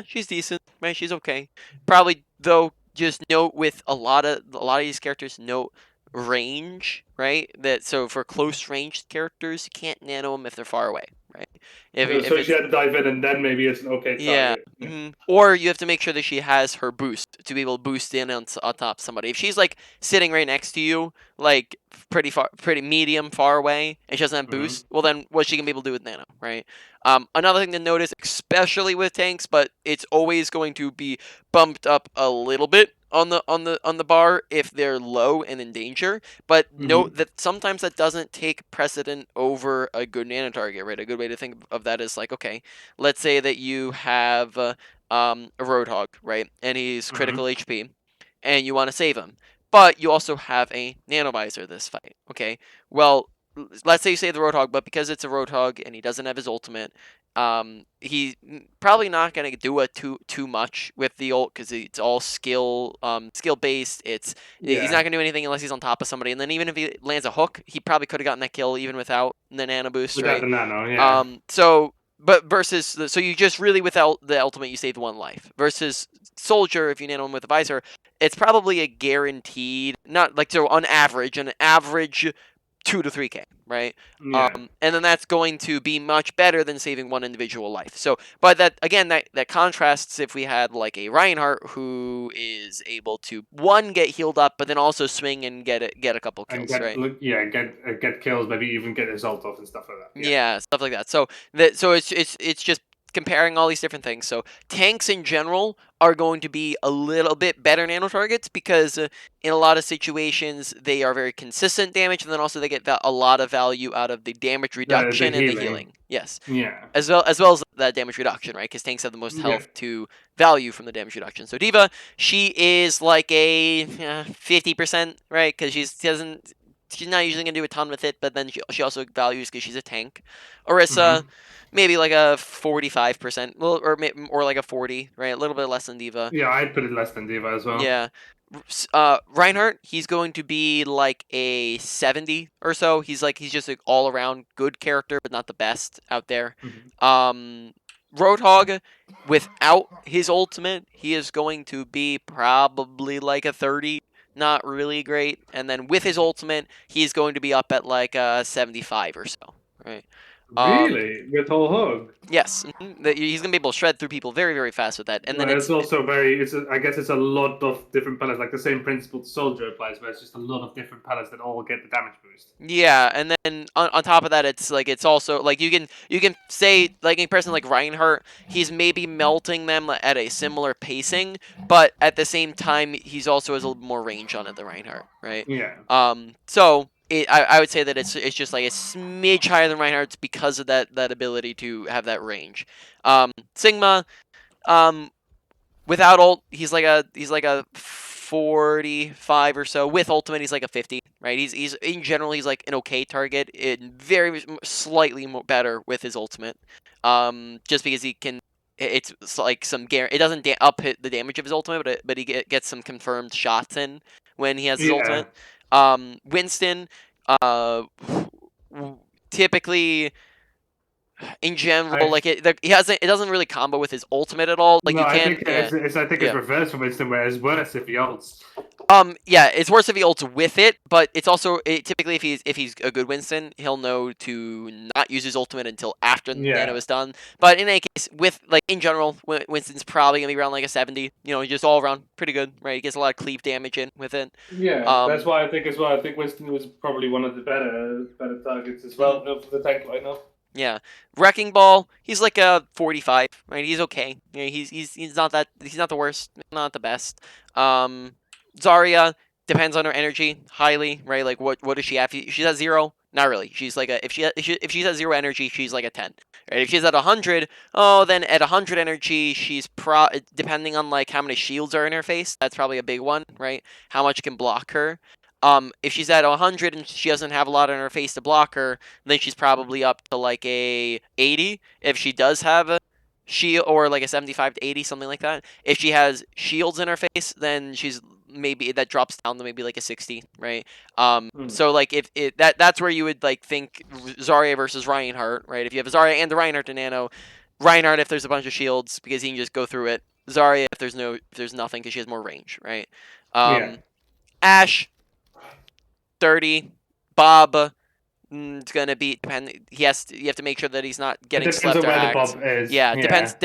she's decent, right? She's okay. Probably though, just note with a lot of these characters, note range, right? That so for close range characters, you can't nano them if they're far away, right? So she had to dive in, and then maybe it's an okay yeah. target. Or you have to make sure that she has her boost to be able to boost in on top of somebody. If she's like sitting right next to you, like pretty medium, far away, and she doesn't have boost, well then what she can be able to do with nano, right? Another thing to notice, especially with tanks, but it's always going to be bumped up a little bit on the bar if they're low and in danger. But note that sometimes that doesn't take precedent over a good nano target, right? A good way to think of that is like, okay, let's say that you have a Roadhog, right, and he's critical HP, and you want to save him, but you also have a nanovisor this fight. Okay, well, let's say you save the Roadhog, but because it's a Roadhog and he doesn't have his ultimate, he's probably not gonna do it too much with the ult because it's all skill based. He's not gonna do anything unless he's on top of somebody, and then even if he lands a hook, he probably could have gotten that kill even without the nano boost, Without right? the nano, yeah. So you just really without the ultimate you saved 1 life versus soldier. If you nano him with a visor, it's probably a guaranteed, not like, so on average, an average 2 to 3k, right? Yeah. And then that's going to be much better than saving 1 individual life. So, but that again, that contrasts if we had like a Reinhardt who is able to get healed up, but then also swing and get a couple kills, and right? get kills, maybe even get his ult off and stuff like that. Yeah, stuff like that. So it's just comparing all these different things. So tanks in general are going to be a little bit better nano targets because in a lot of situations they are very consistent damage, and then also they get a lot of value out of the damage reduction and the healing. Yes. Yeah. As well as that damage reduction, right? Because tanks have the most health to value from the damage reduction. So Diva, she is like a 50%, right? Because she's not usually gonna do a ton with it, but then she also values because she's a tank. Orisa, maybe like a 45%, well, or like a 40, right? A little bit less than Diva. Yeah, I'd put it less than Diva as well. Yeah. Reinhardt, he's going to be like a 70 or so. He's just an all around good character, but not the best out there. Roadhog, without his ultimate, he is going to be probably like a 30. Not really great. And then with his ultimate, he's going to be up at like a 75 or so. Right. Really? With whole hug? Yes. He's going to be able to shred through people very, very fast with that. And then it's also very. I guess it's a lot of different pellets. Like the same principle to Soldier applies, where it's just a lot of different pellets that all get the damage boost. Yeah, and then on top of that, it's also like you can say like a person like Reinhardt, he's maybe melting them at a similar pacing, but at the same time he's also has a little more range on it than Reinhardt, right? Yeah. So I would say that it's just like a smidge higher than Reinhardt's because of that ability to have that range. Sigma, without ult, he's like a 45 or so. With ultimate, he's like a 50, right? He's in general, he's like an okay target. Very slightly better with his ultimate, just because he can. It's like some it doesn't up hit the damage of his ultimate, but he gets some confirmed shots in when he has his ultimate. Winston, typically in general, like it doesn't really combo with his ultimate at all. Like no, you I can, think it's reversed from Winston, where it's worse if he ults. Yeah, it's worse if he ults with it, but it's also typically if he's a good Winston, he'll know to not use his ultimate until after the nano is done. But in any case, with like in general, Winston's probably gonna be around like a 70. You know, just all around pretty good, right? He gets a lot of cleave damage in with it. Yeah, that's why I think as well. I think Winston was probably one of the better targets as well for the tank lineup. Yeah, Wrecking Ball, he's like a 45, right? He's okay. You know, he's not the worst, not the best. Zarya depends on her energy highly, right? Like what does she have? She's at 0. Not really. She's like if she's at 0 energy, she's like a 10. Right? If she's at 100, oh, then at 100 energy, she's depending on like how many shields are in her face. That's probably a big one, right? How much can block her. If she's at 100 and she doesn't have a lot in her face to block her, then she's probably up to like a 80. If she does have a shield, or like a 75 to 80, something like that. If she has shields in her face, then she's maybe that drops down to maybe like a 60, right? So like if that's where you would like think Zarya versus Reinhardt, right? If you have a Zarya and the Reinhardt to nano, Reinhardt if there's a bunch of shields because he can just go through it. Zarya if there's nothing because she has more range, right? Ashe 30. Bob, it's gonna be depend. You have to make sure that he's not getting slept or hacked. Yeah, depends.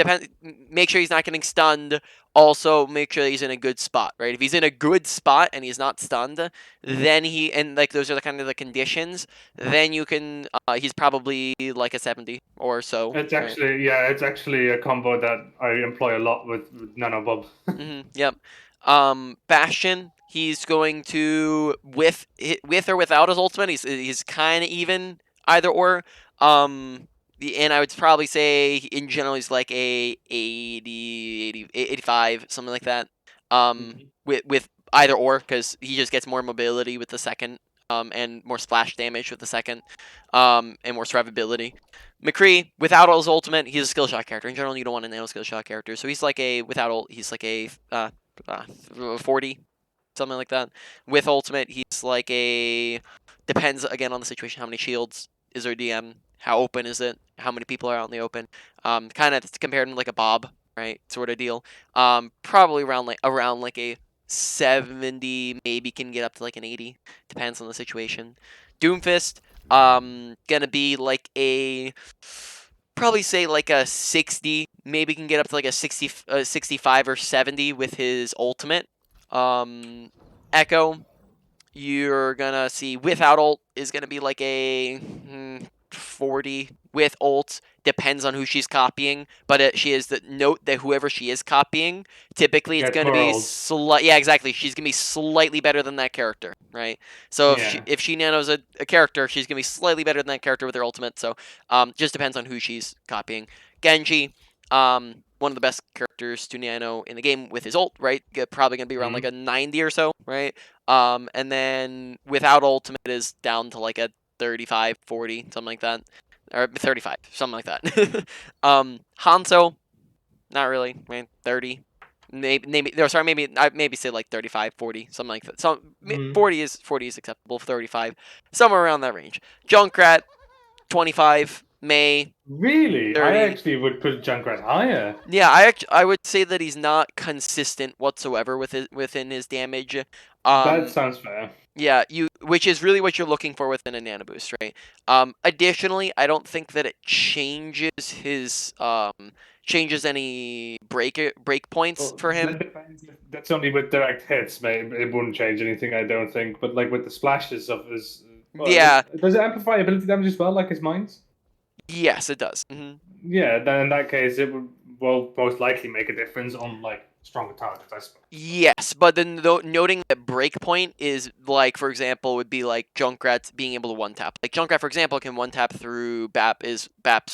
Make sure he's not getting stunned. Also, make sure that he's in a good spot, right? If he's in a good spot and he's not stunned, then like those are the kind of the conditions. Then you can. He's probably like a 70 or so. It's actually a combo that I employ a lot with Nano Bob. Yep. Bastion. He's going to with or without his ultimate. He's kind of even either or. And I would probably say in general he's like a 80, 85, something like that. With either or because he just gets more mobility with the second. And more splash damage with the second. And more survivability. McCree, without his ultimate, he's a skill shot character. In general, you don't want a nano skill shot character. So he's like a without ult. He's like a 40. Something like that. With ultimate, he's like a depends again on the situation. How many shields is our DM? How open is it? How many people are out in the open? Kind of compared to like a Bob, right? Sort of deal. Probably around like a 70, maybe can get up to like an 80. Depends on the situation. Doomfist, gonna be like a probably say like a 60, maybe can get up to like a 65 or 70 with his ultimate. Echo, you're gonna see without ult is gonna be like a 40 with ult. Depends on who she's copying, but she is the note that whoever she is copying, typically it's Gets going to more be ults. yeah, exactly. She's going to be slightly better than that character, right? So Yeah. if she nanos a character, she's going to be slightly better than that character with her ultimate. So just depends on who she's copying. Genji, one of the best characters to nano in the game with his ult, right? Probably going to be around like a 90 or so, right? And then without ultimate is down to like a 35, 40, something like that. Or 35, something like that. Hanzo, not really. I mean, 30. Maybe say like 35, 40, something like that. So 40 is acceptable. 35, somewhere around that range. Junkrat, 25. May, Really? I 30. actually would put Junkrat higher. Yeah, I would say that he's not consistent whatsoever within his damage. That sounds fair. Yeah, which is really what you're looking for within a nano boost, right? Additionally, I don't think that it changes any break points Well, for him. that depends. That's only with direct hits. Maybe it wouldn't change anything, I don't think. But like with the splashes of his, Yeah, does it amplify ability damage as well, like his mines? yes, it does. Yeah, then in that case, it would most likely make a difference on like stronger targets, I suppose. Yes, but then noting that breakpoint is like, for example, would be like Junkrat being able to one tap. Like Junkrat, for example, can one tap through BAP's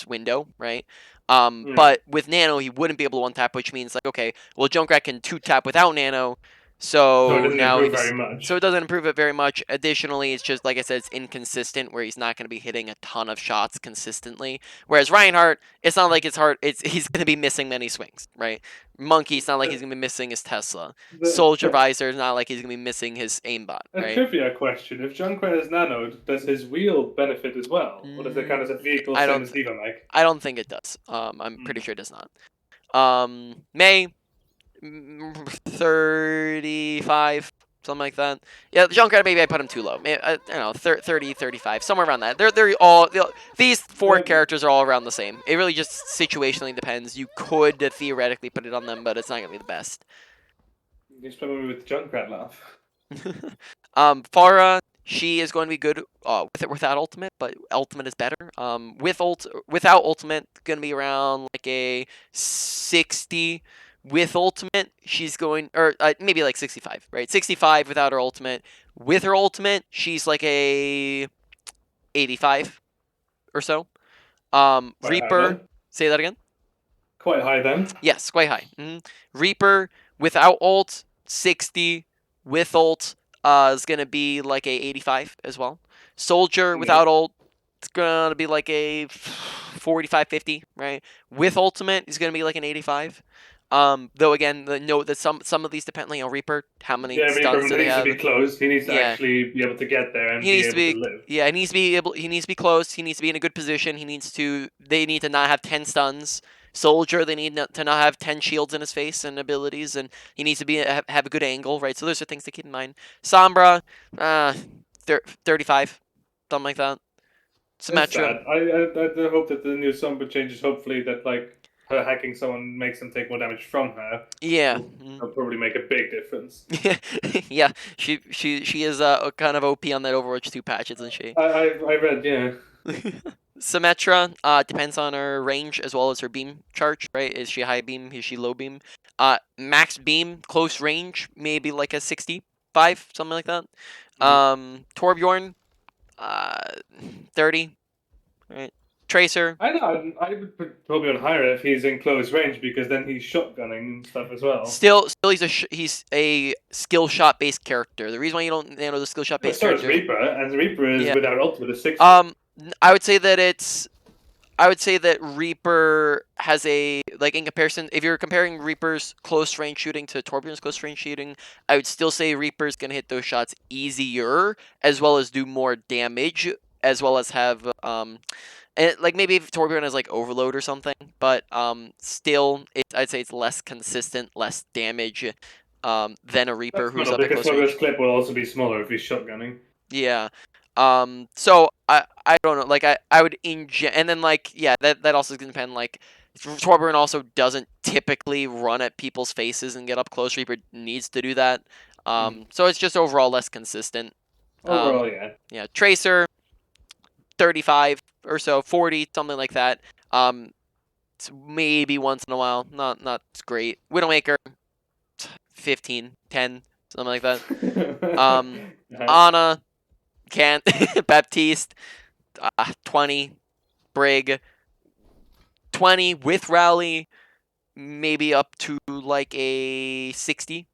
window, right? Yeah. But with Nano, he wouldn't be able to one tap, which means like, okay, well, Junkrat can two tap without Nano, So it so doesn't now improve very much. so it doesn't improve it very much. Additionally, it's just like I said, it's inconsistent where he's not going to be hitting a ton of shots consistently. Whereas Reinhardt, it's not like it's hard. He's going to be missing many swings, right? Monkey, it's not like he's going to be missing his Tesla. Soldier Visor, it's not like he's going to be missing his aimbot, A right? trivia question: if Junkrat is nanoed, does his wheel benefit as well, or does it count as a vehicle I same don't as Diva Mech? I don't think it does. I'm pretty sure it does not. May 35, something like that. Yeah, Junkrat, maybe I put him too low. Maybe, I don't know, 30, 35, somewhere around that. These four characters are all around the same. It really just situationally depends. You could theoretically put it on them, but it's not gonna be the best. You just put me with Junkrat laugh. Pharah, she is going to be good with it without ultimate, but ultimate is better. Without ultimate, gonna be around like a 60. With ultimate, she's going, or maybe like 65, right? 65 without her ultimate. With her ultimate, she's like a 85 or so. Reaper, say that again. Quite high then. Yes, quite high. Reaper without ult, 60. With ult, is gonna be like a 85 as well. Soldier without ult, it's gonna be like a 45, 50, right? With ultimate, is gonna be like an 85. Though again, note that some of these depend on Reaper, how many stuns do they needs have. to be close. He needs to actually be able to get there and He needs to be, to live. yeah, he needs to be able. He needs to be close. He needs to be in a good position. They need to not have 10 stuns. Soldier, they need to not have 10 shields in his face and abilities, and he needs to be have a good angle, right? So those are things to keep in mind. Sombra, 35, something like that. That's Symmetra. sad. I hope that the new Sombra changes. Hopefully that like her hacking someone makes them take more damage from her. Yeah. That'll probably make a big difference. Yeah, she is a kind of OP on that Overwatch 2 patch, isn't she? I read, yeah. Symmetra, depends on her range as well as her beam charge, right? Is she high beam? Is she low beam? Max beam, close range, maybe like a 65, something like that. Torbjorn, 30, right? Tracer. I know. I would put Torbjorn higher if he's in close range because then he's shotgunning and stuff as well. Still, he's a skill shot based character. The reason why you don't nano the skill shot based character. So is Reaper, and Reaper is without ultimate is 60. I would say that Reaper has a, like, in comparison, if you're comparing Reaper's close range shooting to Torbjorn's close range shooting, I would still say Reaper's gonna hit those shots easier, as well as do more damage, as well as have and like maybe if Torbjorn has like overload or something, but still, I'd say it's less consistent, less damage than a Reaper who's up at close range. Because clip will also be smaller if he's shotgunning. Yeah. So I don't know, like I would and then like, yeah, that also is gonna depend, like Torbjorn also doesn't typically run at people's faces and get up close. Reaper needs to do that. So it's just overall less consistent. Overall, yeah. Yeah. Tracer, 35, or so, 40, something like that. It's maybe once in a while, not great. Widowmaker, 15, 10, something like that. Nice. Ana, can't. Baptiste, 20. Brig, 20 with rally, maybe up to like a 60.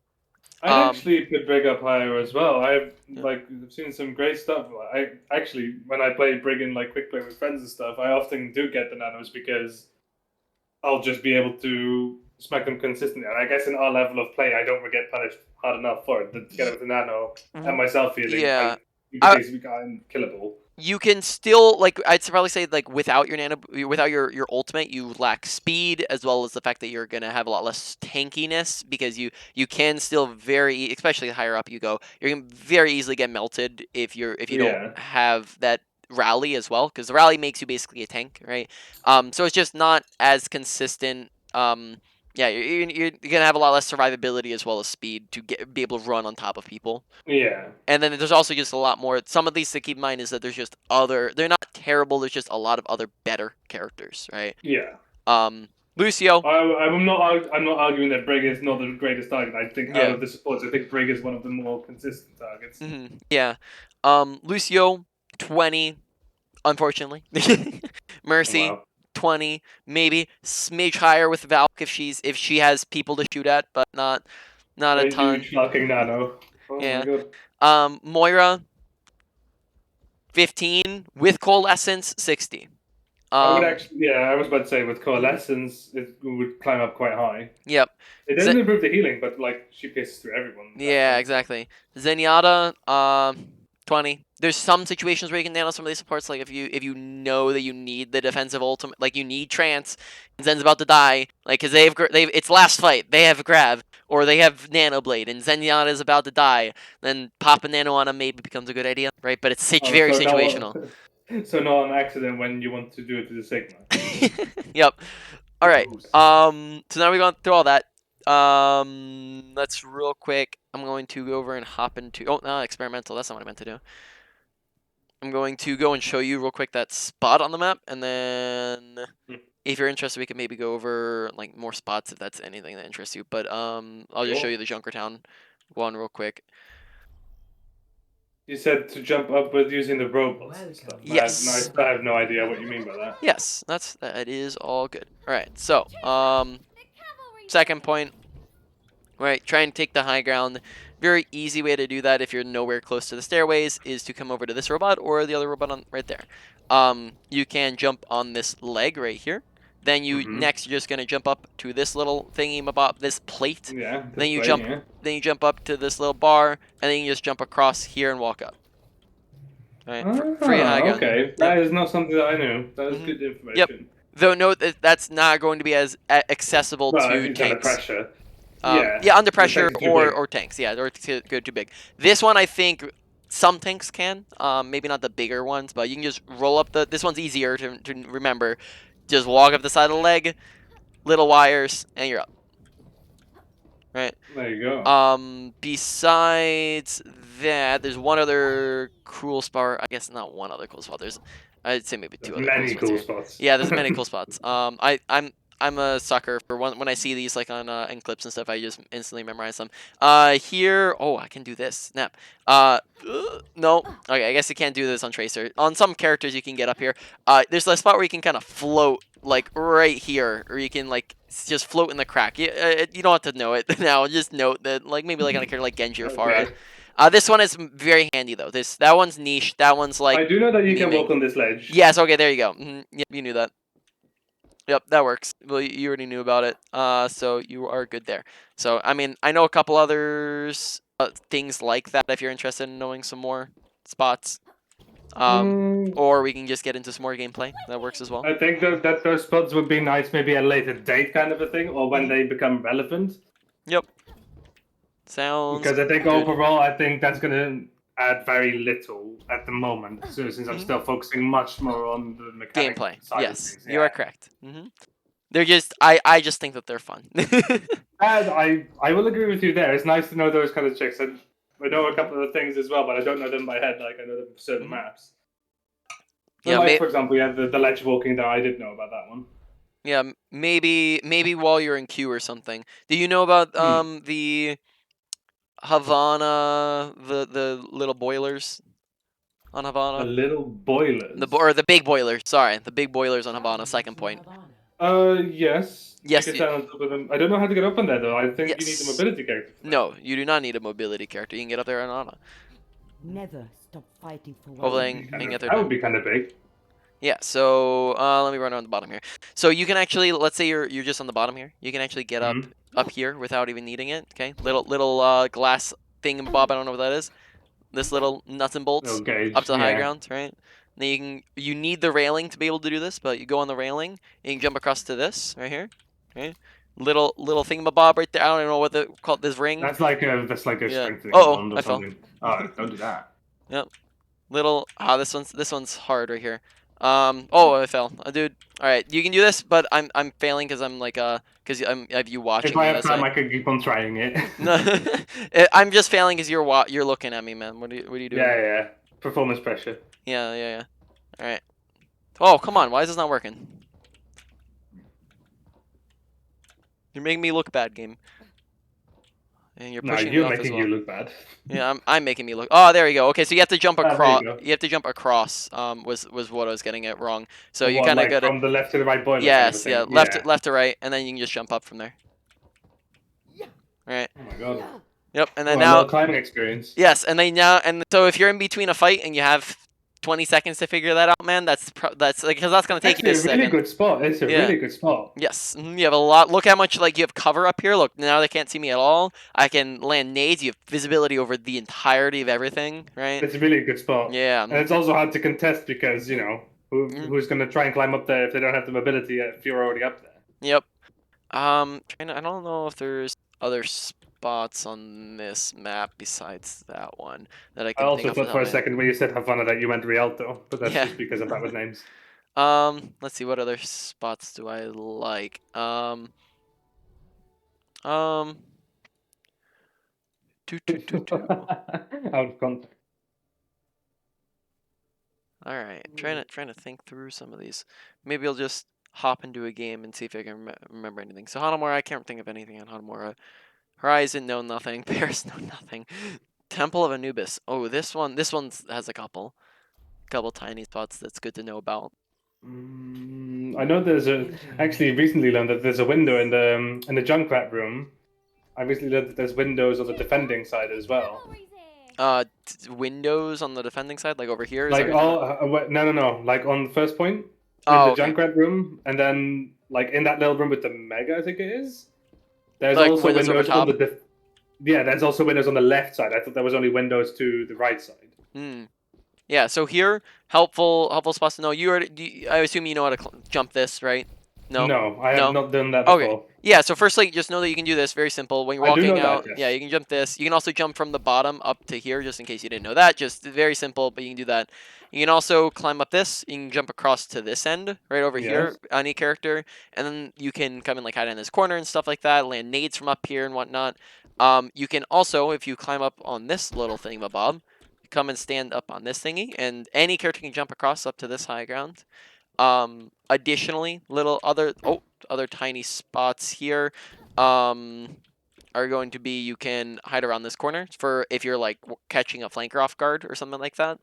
I'd actually put Brig up higher as well. I've Yeah. seen some great stuff. I actually, when I play Brig in like quick play with friends and stuff, I often do get the nanos because I'll just be able to smack them consistently. And I guess in our level of play, I don't get punished hard enough for it. Together with the nano and myself feeling Yeah. you can basically go unkillable. You can still, like, I'd probably say, like, without your without your ultimate, you lack speed, as well as the fact that you're gonna have a lot less tankiness, because you can still especially the higher up you go, you can very easily get melted if you don't have that rally as well, because the rally makes you basically a tank, right? So it's just not as consistent. Yeah, you're gonna have a lot less survivability as well as speed to be able to run on top of people. Yeah. And then there's also just a lot more. Some of these to keep in mind is that there's just they're not terrible. There's just a lot of other better characters, right? Yeah. Lucio. I'm not arguing that Brig is not the greatest target. I think out of the supports, I think Brig is one of the more consistent targets. Yeah. Lucio, 20, unfortunately. Mercy, Wow. 20, maybe smidge higher with Valk if she has people to shoot at, but not a ton. Huge fucking nano. Oh Yeah. my god. Moira, 15 with Coalescence, 60. I would actually, I was about to say with Coalescence, it would climb up quite high. Yep. It doesn't improve the healing, but like she pisses through everyone. Yeah, exactly. Zenyatta, 20. There's some situations where you can nano some of these supports, like if you know that you need the defensive ultimate, like you need trance, and Zen's about to die, like because they've it's last fight, they have grab, or they have nano blade, and Zenyatta is about to die, then pop a nano on him maybe becomes a good idea, right? But it's very situational. So not an accident when you want to do it to the Sigma. Yep. All right. So now we've gone through all that. Let's real quick. I'm going to go over and hop into. Oh, no, experimental. That's not what I meant to do. I'm going to go and show you real quick that spot on the map, and then if you're interested, we can maybe go over like more spots if that's anything that interests you. But I'll just show you the Junkertown one real quick. You said to jump up with using the robots and stuff. Yes. I have no idea what you mean by that. Yes, that is all good. All right, so second point, right? Try and take the high ground. Very easy way to do that if you're nowhere close to the stairways is to come over to this robot or the other robot on right there. You can jump on this leg right here. Then next you're just gonna jump up to this little thingy about this plate. Yeah. Then you jump up to this little bar, and then you just jump across here and walk up. Right. Free high ground. Okay. That is not something that I knew. That is good information. Yep. Though note that that's not going to be as accessible to tanks. Under pressure. Yeah, under pressure or tanks. Yeah, or go too big. This one I think some tanks can. Maybe not the bigger ones, but you can just roll up this one's easier to remember. Just walk up the side of the leg, little wires, and you're up. Right. There you go. Besides that, there's one other cool spot. I guess not one other cool spot. I'd say maybe two other many cool spots. Yeah, there's many cool spots. I'm a sucker for when I see these like on in clips and stuff. I just instantly memorize them. Here, I can do this. Snap. No. Okay, I guess you can't do this on Tracer. On some characters, you can get up here. There's a spot where you can kind of float, like right here, or you can like just float in the crack. You don't have to know it now. Just note that, like maybe like on a character like Genji or Pharah. This one is very handy though. That one's niche. That one's like. I do know that you can walk on this ledge. Yes. Okay. There you go. Yep, you knew that. Yep, that works. Well, you already knew about it, so you are good there. So, I mean, I know a couple others, things like that if you're interested in knowing some more spots. Or we can just get into some more gameplay. That works as well. I think that those spots would be nice maybe at a later date kind of a thing, or when they become relevant. Yep. Sounds Because I think good. overall, I think that's going to add very little at the moment, since I'm still focusing much more on the mechanic gameplay. side Yes, of things. you are correct. They're just I just think that they're fun. And I will agree with you there. It's nice to know those kind of tricks. I know a couple of the things as well, but I don't know them by head. Like I know them for certain maps. Yeah, like, for example, yeah, the ledge walking there, I didn't know about that one. yeah, maybe while you're in queue or something. Do you know about the Havana, the little boilers on The Havana? little boilers. Or the big boilers, sorry. The big boilers on Havana, second point. Yes. Yes, You can stand on top of them. I don't know how to get up on there, though. I think you need a yes. mobility character for that. No, you do not need a mobility character. You can get up there on Ana. Never stop fighting for what Hopefully I you can get there That too. would be kind of big. Yeah, so let me run around the bottom here. So you can actually, let's say you're just on the bottom here. You can actually get up here without even needing it. Okay, little glass thing and bob. I don't know what that is. This little nuts and bolts Okay, up to the high yeah. ground, right? Then you need the railing to be able to do this, but you go on the railing and you can jump across to this right here. Okay, little thingamabob right there. I don't know what they call this ring. That's like a Yeah. strengthening Uh-oh, bond or I fell. something. Oh, don't do that. Yep. Little this one's hard right here. Oh, I fell. Dude. All right, you can do this, but I'm failing because I'm like because I have you watching If me. I have That's time, why. I could keep on trying it. No, I'm just failing because you're looking at me, man. What are you doing? Yeah. Performance pressure. Yeah. All right. Oh, come on. Why is this not working? You're making me look bad, game. And you're No, pushing me you're off as making well. you look bad. Yeah, I'm making me look. Oh, there you go. Okay, so you have to jump There across. you go. You have to jump across. Was what I was getting it wrong. So you What, kind of like got to. from the left to the right boiler kind of a Yes, thing? yeah. Left to right, and then you can just jump up from there. All right. Oh my god. Yep. And then Oh, a now. little climbing experience. Yes, and then now, and so if you're in between a fight and you have 20 seconds to figure that out, man, that's like because that's gonna take Actually, you a a really second. good spot. It's a Yeah. really good spot. Yes, you have a lot. Look how much like you have cover up here. Look, now they can't see me at all. I can land nades. You have visibility over the entirety of everything, right? It's a really good spot. Yeah. And it's also hard to contest because, you know, who's going to try and climb up there if they don't have the mobility if you're already up there? Yep. I don't know if there's other spots on this map besides that one that I I can think also of. thought for a second when you said Havana that you meant Rialto, but that's Yeah. just because I'm bad with names. Let's see, what other spots do I like? Um. Out of context. All right, trying to think through some of these. Maybe I'll just hop into a game and see if I can remember anything. So Hanamura, I can't think of anything on Hanamura. Horizon, no nothing. Paris, no nothing. Temple of Anubis. Oh, this one has a couple tiny spots that's good to know about. I know actually recently learned that there's a window in the Junkrat room. I recently learned that there's windows on the defending side as well. Windows on the defending side, like over here. Like no, like on the first point in the okay. Junkrat room, and then like in that little room with the Mega, I think it is. There's Like also windows over windows on top? the yeah. There's also windows on the left side. I thought there was only windows to the right side. Yeah. So here, helpful spots to know. I assume you know how to jump this, right? No. No, I have not done that before. Okay. Yeah, so firstly, just know that you can do this. Very simple. When you're I do walking know that, out, yes. yeah, you can jump this. You can also jump from the bottom up to here, just in case you didn't know that. Just very simple, but you can do that. You can also climb up this. You can jump across to this end, right over here, Yes. any character. And then you can come and like hide in this corner and stuff like that, land nades from up here and whatnot. You can also, if you climb up on this little thingamabob, come and stand up on this thingy, and any character can jump across up to this high ground. Additionally, other tiny spots here are going to be you can hide around this corner for if you're like catching a flanker off guard or something like that.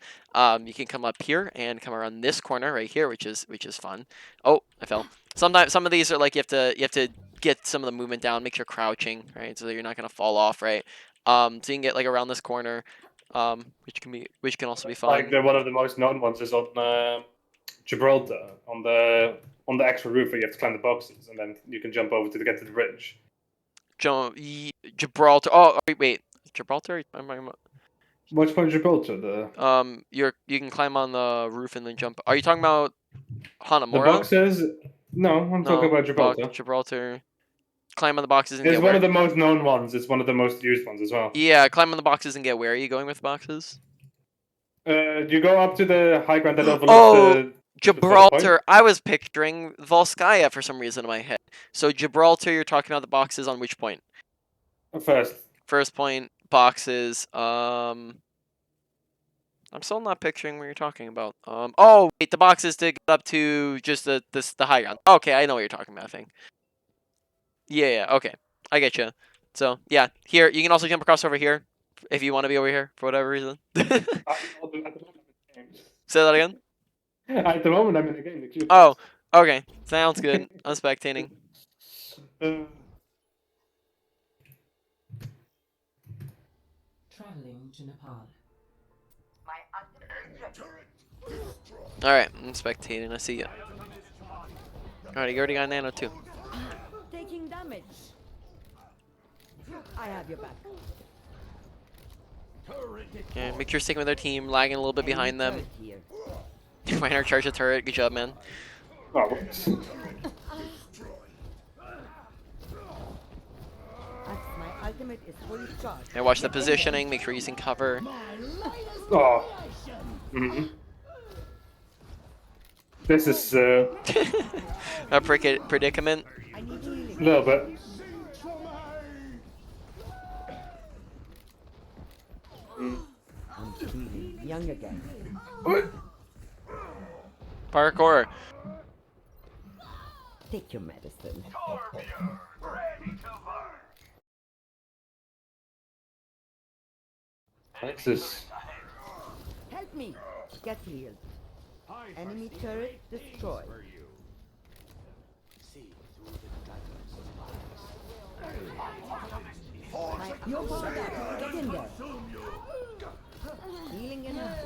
You can come up here and come around this corner right here, which is fun. Oh, I fell. Sometimes some of these are like you have to get some of the movement down, make sure crouching, right, so that you're not gonna fall off, right. So you can get like around this corner, which can also be fun. Like one of the most known ones is on Gibraltar on the actual roof where you have to climb the boxes and then you can jump over to get to the bridge. Gibraltar. Oh, wait. Gibraltar? Which part of Gibraltar? You can climb on the roof and then jump. Are you talking about Hanamura? The boxes? No, I'm talking about Gibraltar. Gibraltar. Climb on the boxes and It's get one of the most known ones. It's one of the most used ones as well. Yeah, climb on the boxes and get where are you going with the boxes? You go up to the high ground that overlooks the Gibraltar. I was picturing Volskaya for some reason in my head. So Gibraltar, you're talking about the boxes on which point? First. First point, boxes. I'm still not picturing what you're talking about. Oh wait, the box is to get up to just the high ground. Okay, I know what you're talking about. I think. Yeah. Okay, I get you. So yeah, here you can also jump across over here if you want to be over here for whatever reason. Say that again. At the moment, I'm in the game. The queue Oh, okay. Sounds good. I'm spectating. Traveling to Nepal. My ultimate is ready. Alright, I'm spectating. I see you. Alright, you already got nano too. Taking damage. I have your back. Okay, make sure you're sticking with their team, lagging a little bit behind them. Enemy turret here. Reinhardt charge the turret. Good job, man. Oh, My ultimate is fully charged. And watch the positioning. Make sure you're using cover. oh. Mhm. This is A predicament. I need healing. a little bit. I'm feeling young again. Parkour. Take your medicine. Texas. Help me. Get healed. Enemy turret destroyed. You're powered up. Get in there. Healing in a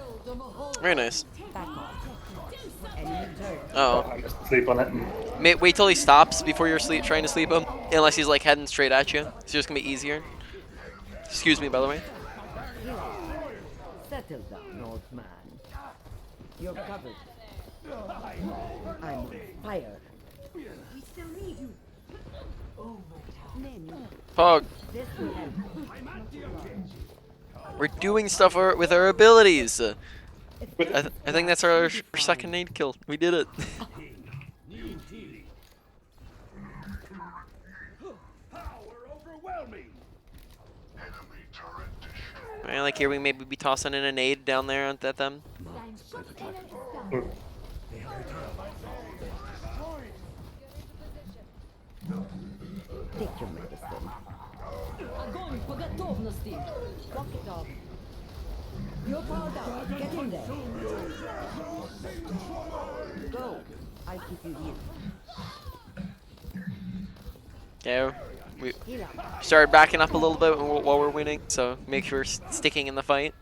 Very nice. back off. Enemy turret. Oh. I'm just asleep on it. Wait till he stops before you're trying to sleep him. Unless he's like heading straight at you. It's just gonna be easier. Excuse me, by the way. Settle down, old man. You're covered. I'm on fire. We still need you. Pog. This will help. We're doing stuff with our abilities. I think that's our second aid kill. We did it. Right, like here we maybe be tossing in an aid down there at them. Take your medicine. Огонь по готовности. Walk it off. You're powered up. Get in there. Go. I'll keep you healed. Yeah, we Heal up. started backing up a little bit while we're winning, so make sure we're sticking in the fight.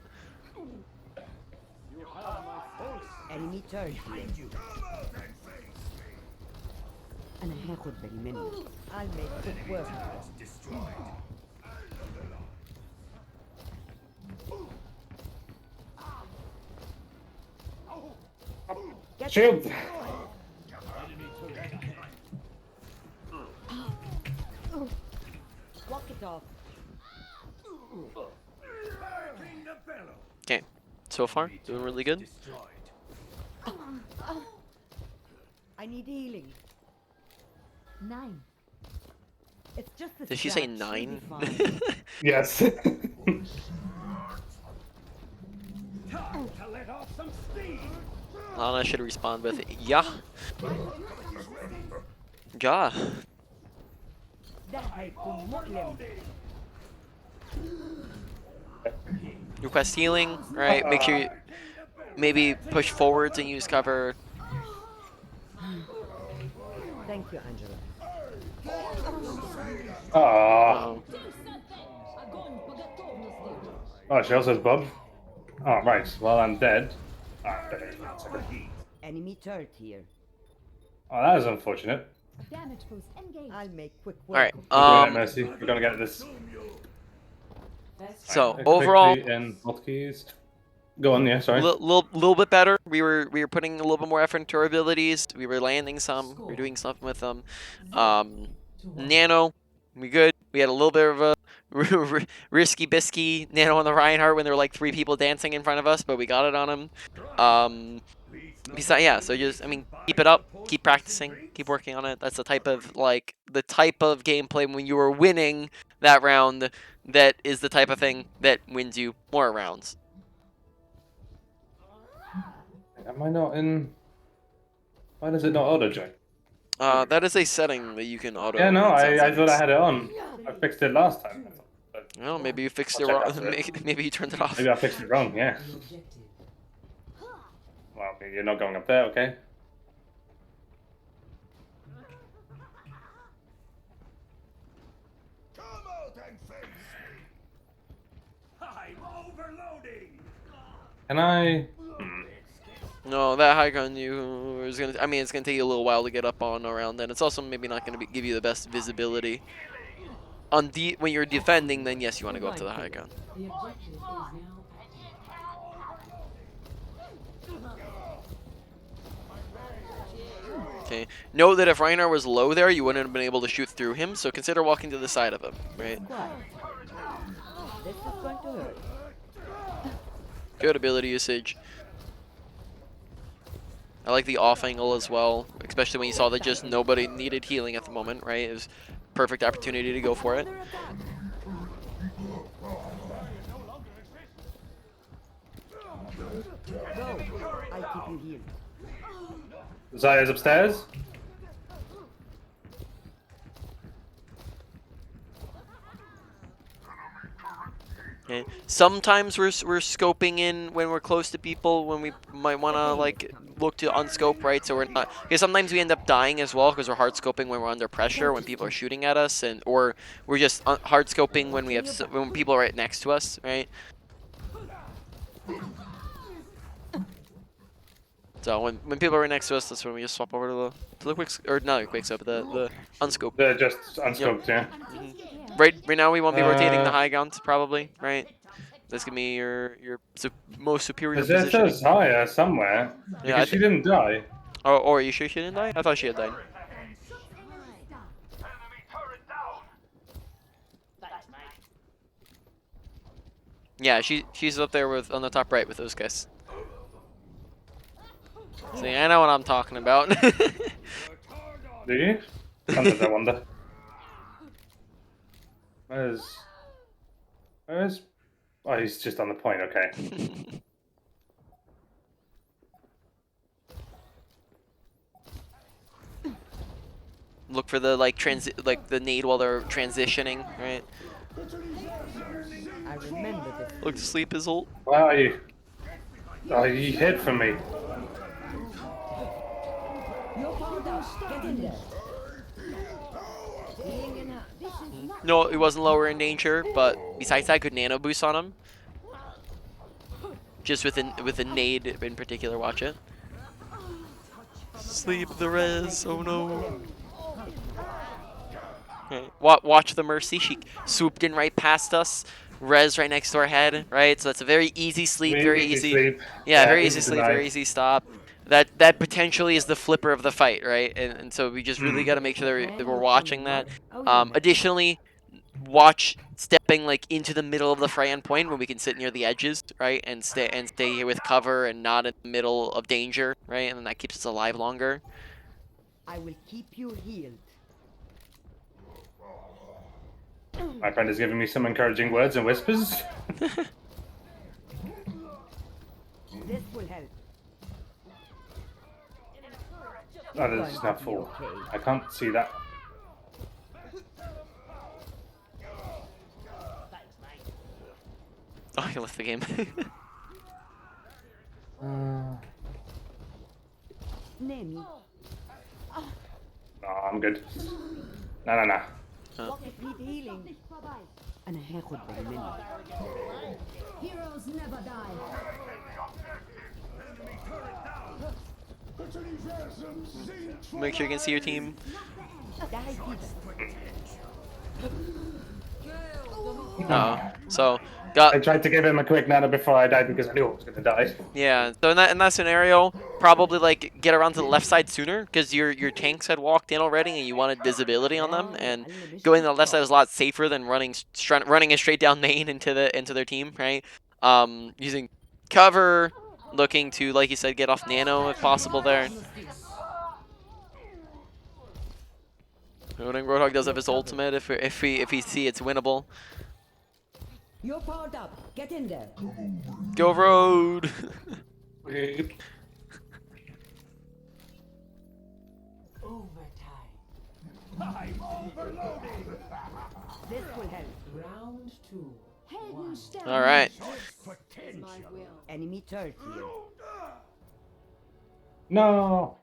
Enemy turret here. أنا هاخد بالي منه. I'll make quick work. Get Shield. Walk it off. Okay, so far doing really good. I need healing. 9. It's just a Did she say scratch. You'll 9? be fine. Yes. Time to let off some steam. Lana should respond with yeah. Ja. ده هيكون مؤلم. Request healing, right? Make sure you maybe push forwards and use cover. Thank you, Angela. Oh. Uh-oh. Огонь по готовности. Oh, she also has Bob. Oh, right. Well, I'm dead. Ah, dead. Enemy turret here. Oh, that is unfortunate. Damage boost engaged. I'll make quick All work. right. We're doing it, Mercy. We're gonna get this. So Quickly overall, in hotkeys. Go on, yeah. Sorry. little bit better. We were putting a little bit more effort into our abilities. We were landing some. We were doing stuff with them. Nano, we good. We had a little bit of a risky bisky Nano on the Reinhardt when there were like 3 people dancing in front of us, but we got it on him. Besides, yeah. So just, I mean, keep it up. Keep practicing. Keep working on it. That's the type of gameplay when you are winning that round. That is the type of thing that wins you more rounds. Am I not in? Why does it not auto join? That is a setting that you can auto. Yeah, no, in some I thought I settings. had it on. I fixed it last time. But Well, maybe you fixed I'll it check wrong. after it. Maybe you turned it off. Maybe I fixed it wrong. Yeah. Well, you're not going up there, okay? Come out and face me. I'm overloading. Can I? No, that high ground you is gonna. I mean, it's gonna take you a little while to get up on around. Then it's also maybe not gonna give you the best visibility. On when you're defending, then yes, you want to go up to the high ground. The objective is now Okay. Note that if Reinar was low there, you wouldn't have been able to shoot through him. So consider walking to the side of him, right? This is going to hurt. Good ability usage. I like the off angle as well, especially when you saw that just nobody needed healing at the moment, right? It was perfect opportunity to go for it. Go. I'll keep you healed. Zaya's upstairs. Okay. Sometimes we're scoping in when we're close to people, when we might want to like look to unscope, right? So we're not, because sometimes we end up dying as well because we're hard scoping when we're under pressure, when people are shooting at us, and or we're just hard scoping when we have when people are right next to us, right? So when people are right next to us, that's when we just swap over to the quick, or not the quick scope, the unscope. They're just unscoped, yeah. Right now we won't be rotating the high ground probably, right? This can be your most superior Is there position. Zaya somewhere? Because Yeah, she didn't die. Oh, are you sure she didn't die? I thought she had died. Enemy turret down. Yeah, she's up there with on the top right with those guys. See, I know what I'm talking about. Do you? Sometimes I wonder. Where's... Oh, he's just on the point, okay. Look for the like the nade while they're transitioning, right? I remember this. Look to sleep his ult. Where are you? Oh, you hid from me. You're powered up. Get in there. Being in a... No, he wasn't lower in danger, but besides that, good nano boost on him. Just with a nade in particular, watch it. Sleep the res. Oh no. Okay. Watch the Mercy. She swooped in right past us. Res right next to our head, right? So that's a very easy sleep, very easy. Sleep. Yeah, very easy to sleep, die. very easy stop. That potentially is the flipper of the fight, right? And so we just really got to make sure that we're watching that. Additionally, watch stepping like into the middle of the fray point when we can sit near the edges, right? And stay here with cover and not in the middle of danger, right? And then that keeps us alive longer. I will keep you healed. My friend is giving me some encouraging words and whispers. This will help. Oh, this is not full. I can't see that. Oh, he left the game. Name. No, I'm good. No. Need healing. أنا هاخد بالي منك. Heroes never die. Make sure you can see your team. So I tried to give him a quick nano before I died because I knew I was going to die. yeah. So in that scenario, probably like get around to the left side sooner because your tanks had walked in already and you wanted visibility on them. And going to the left side is a lot safer than running a straight down main into their team, right? Using cover, looking to, like you said, get off nano if possible there. Roadhog does have his ultimate if we see it's winnable. You're powered up. Get in there. Go Road. I'm overloading. This will help. Round 2. Helden sterben All right. Potential. Enemy turret here. No.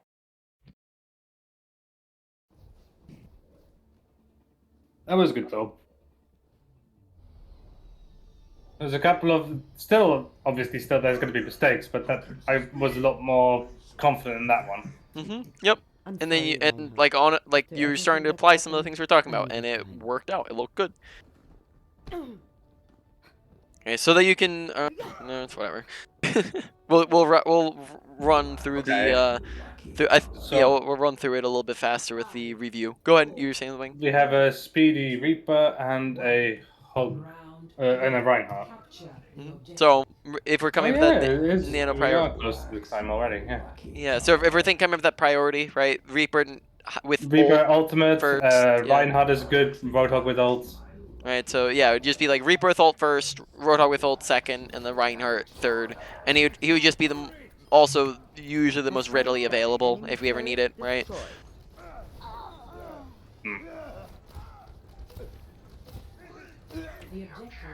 That was good though. There's a couple of obviously there's going to be mistakes, but that I was a lot more confident in that one. Yep. I'm And then sorry, you and Reinhardt. like on it, like To you're everything starting to that apply some of the happened, things we're talking I about, will and be it fine. worked out. It looked good. Okay, so that you can. No, it's whatever. We'll run through the Okay. through yeah, So we'll run through it a little bit faster with the review. Go ahead. You were saying something. we have a Speedy Reaper and a Hog and a Reinhardt. So if we're Oh coming with yeah, that it is. nano We are priority, close to the time already. Yeah. yeah. So if we're thinking coming with that priority, right? Reaper with ult Reaper ultimate. first, yeah. Reinhardt is good. Roadhog with ult. Right, so yeah, it would just be like Reaper with ult first, Roadhog with ult second, and then Reinhardt third. And he would just be also usually the most readily available if we ever need it, right?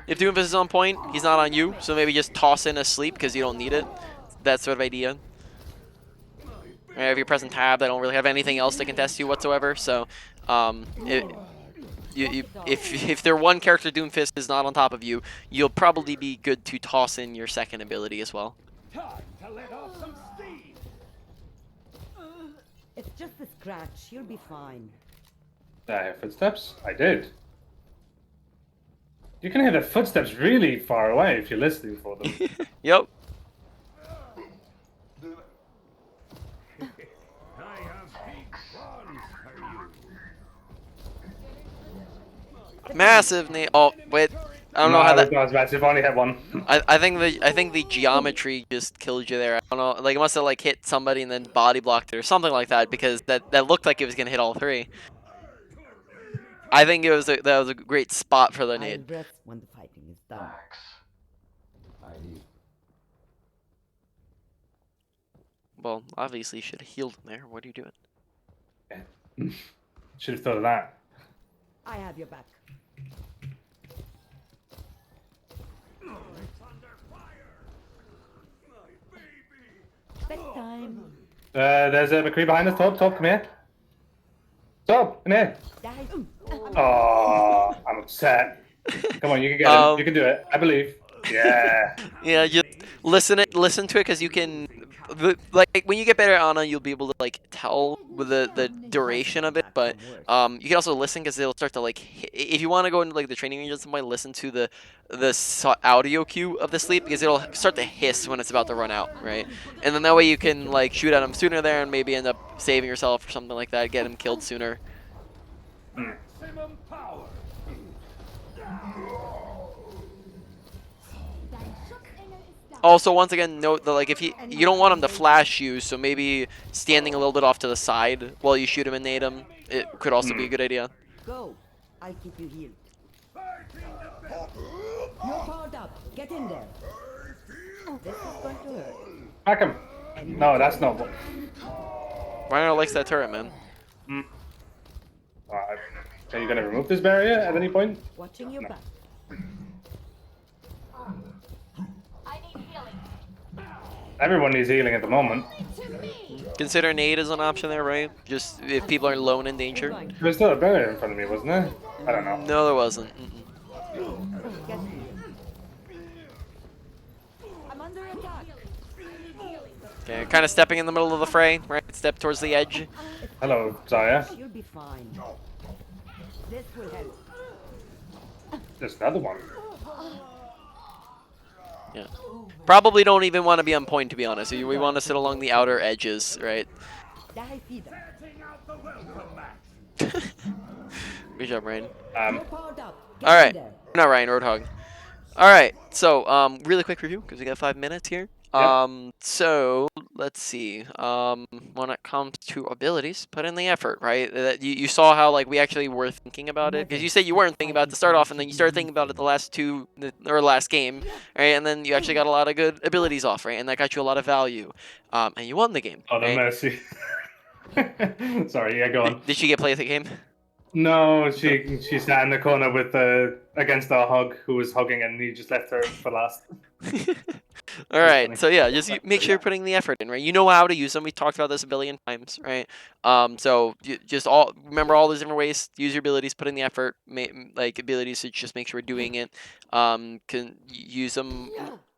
If Doomfist is on point, he's not on you, so maybe just toss in a sleep because you don't need it. That sort of idea. Right, if you're pressing tab, they don't really have anything else to contest you whatsoever, so if their one character Doomfist is not on top of you, you'll probably be good to toss in your second ability as well. Time to let off some steam. It's just a scratch. You'll be fine. Did I hear footsteps? I did. You can hear the footsteps really far away if you're listening for them. Yep. I have big plans for you. Massive Oh wait, I don't know how that. I was about to. I've only had one. I think the geometry just killed you there. I don't know. Like it must have like hit somebody and then body blocked it or something like that because that looked like it was gonna hit all three. I think that was a great spot for the I'll nade. rest when the fighting is done. Well, obviously you should have healed him there. What are you doing? Should have thought of that. I have your back. Bedtime. There's a McCree behind us. Top, come here. Top, come here. Die. Oh, I'm upset. Come on, you can get him. You can do it. I believe. Yeah. Yeah, just listen to it because you can, like when you get better at Ana, you'll be able to like tell with the duration of it. But you can also listen because it'll start to like if you want to go into like the training range or something, listen to the audio cue of the sleep because it'll start to hiss when it's about to run out, right? And then that way you can like shoot at him sooner there and maybe end up saving yourself or something like that, get him killed sooner. Maximum power. Also, once again, note that like if you don't want him to flash you, so maybe standing a little bit off to the side while you shoot him and nade him, it could also be a good idea. Go. I'll keep you healed. You're powered up. Get in there. This is going to hurt. Back him. No, that's not what. Rhino likes that turret, man. Are you going to remove this barrier at any point? Watching your back. I need healing. Everyone needs healing at the moment. Consider nade as an option there, right? Just if people are alone in danger. Right. There was still a barrier in front of me, wasn't there? I don't know. No, there wasn't. Get healed. I'm under attack. Okay, kind of stepping in the middle of the fray, right? Step towards the edge. Hello, Zaya. You'll be fine. This will help. There's another one. Yeah. Probably don't even want to be on point, to be honest. We want to sit along the outer edges, right? Die feeder. Setting out the welcome mat. Good job, Ryan. You're powered up. Get All in right. there. Not Ryan, Roadhog. All right. So, really quick review because we got 5 minutes here. So let's see. When it comes to abilities, put in the effort, right? You saw how like we actually were thinking about it because you said you weren't thinking about it to start off, and then you started thinking about it the last game, right? And then you actually got a lot of good abilities off, right? And that got you a lot of value, and you won the game. Oh, the right? mercy. Sorry, yeah, go on. Did she get play of the game? No, she sat in the corner with against our hog who was hogging, and he just left her for last. All right, so yeah, just make sure you're putting the effort in, right? You know how to use them. We talked about this a billion times, right? So just remember all those different ways. Use your abilities, put in the effort, like abilities to just make sure we're doing it. Can use them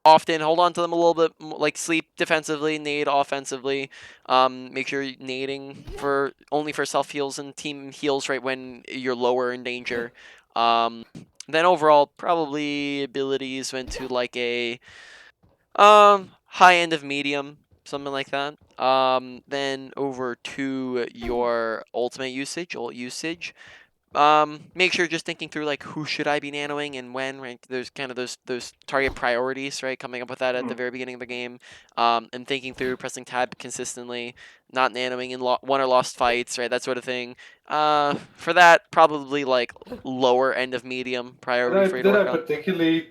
often. Hold on to them a little bit, like sleep defensively, nade offensively. Make sure you're nading only for self heals and team heals, right, when you're lower in danger. Then overall, probably abilities went to like a high end of medium, something like that. Then over to your ultimate usage, ult usage. Make sure just thinking through like who should I be nanoing and when, right? There's kind of those target priorities, right? Coming up with that at the very beginning of the game, and thinking through pressing tab consistently, not nanoing in won or lost fights, right? That sort of thing. For that, probably like lower end of medium priority for you to Did I work on. particularly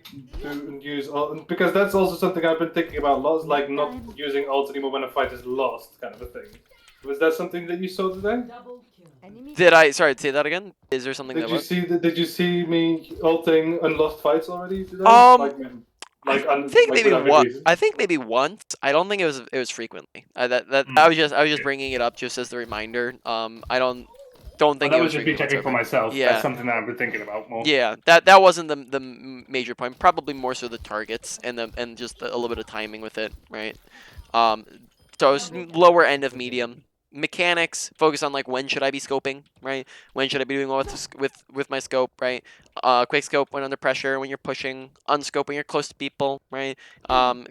use ult? Because that's also something I've been thinking about lots, like not using ult anymore when a fight is lost, kind of a thing. Was that something that you saw today? Did I? Sorry, say that again. Is there something that was? Did you see me ulting unlost fights already today? I think maybe once. I don't think it was frequently. I was just bringing it up just as the reminder. I don't think that it was was just me checking for myself. Yeah. That's something that I've been thinking about more. Yeah, that wasn't the major point. Probably more so the targets and just a little bit of timing with it, right? So it's lower end of medium. Mechanics focus on like when should I be scoping, right? When should I be doing well with my scope, right? Quick scope when under pressure, when you're pushing. Unscope when you're close to people, right?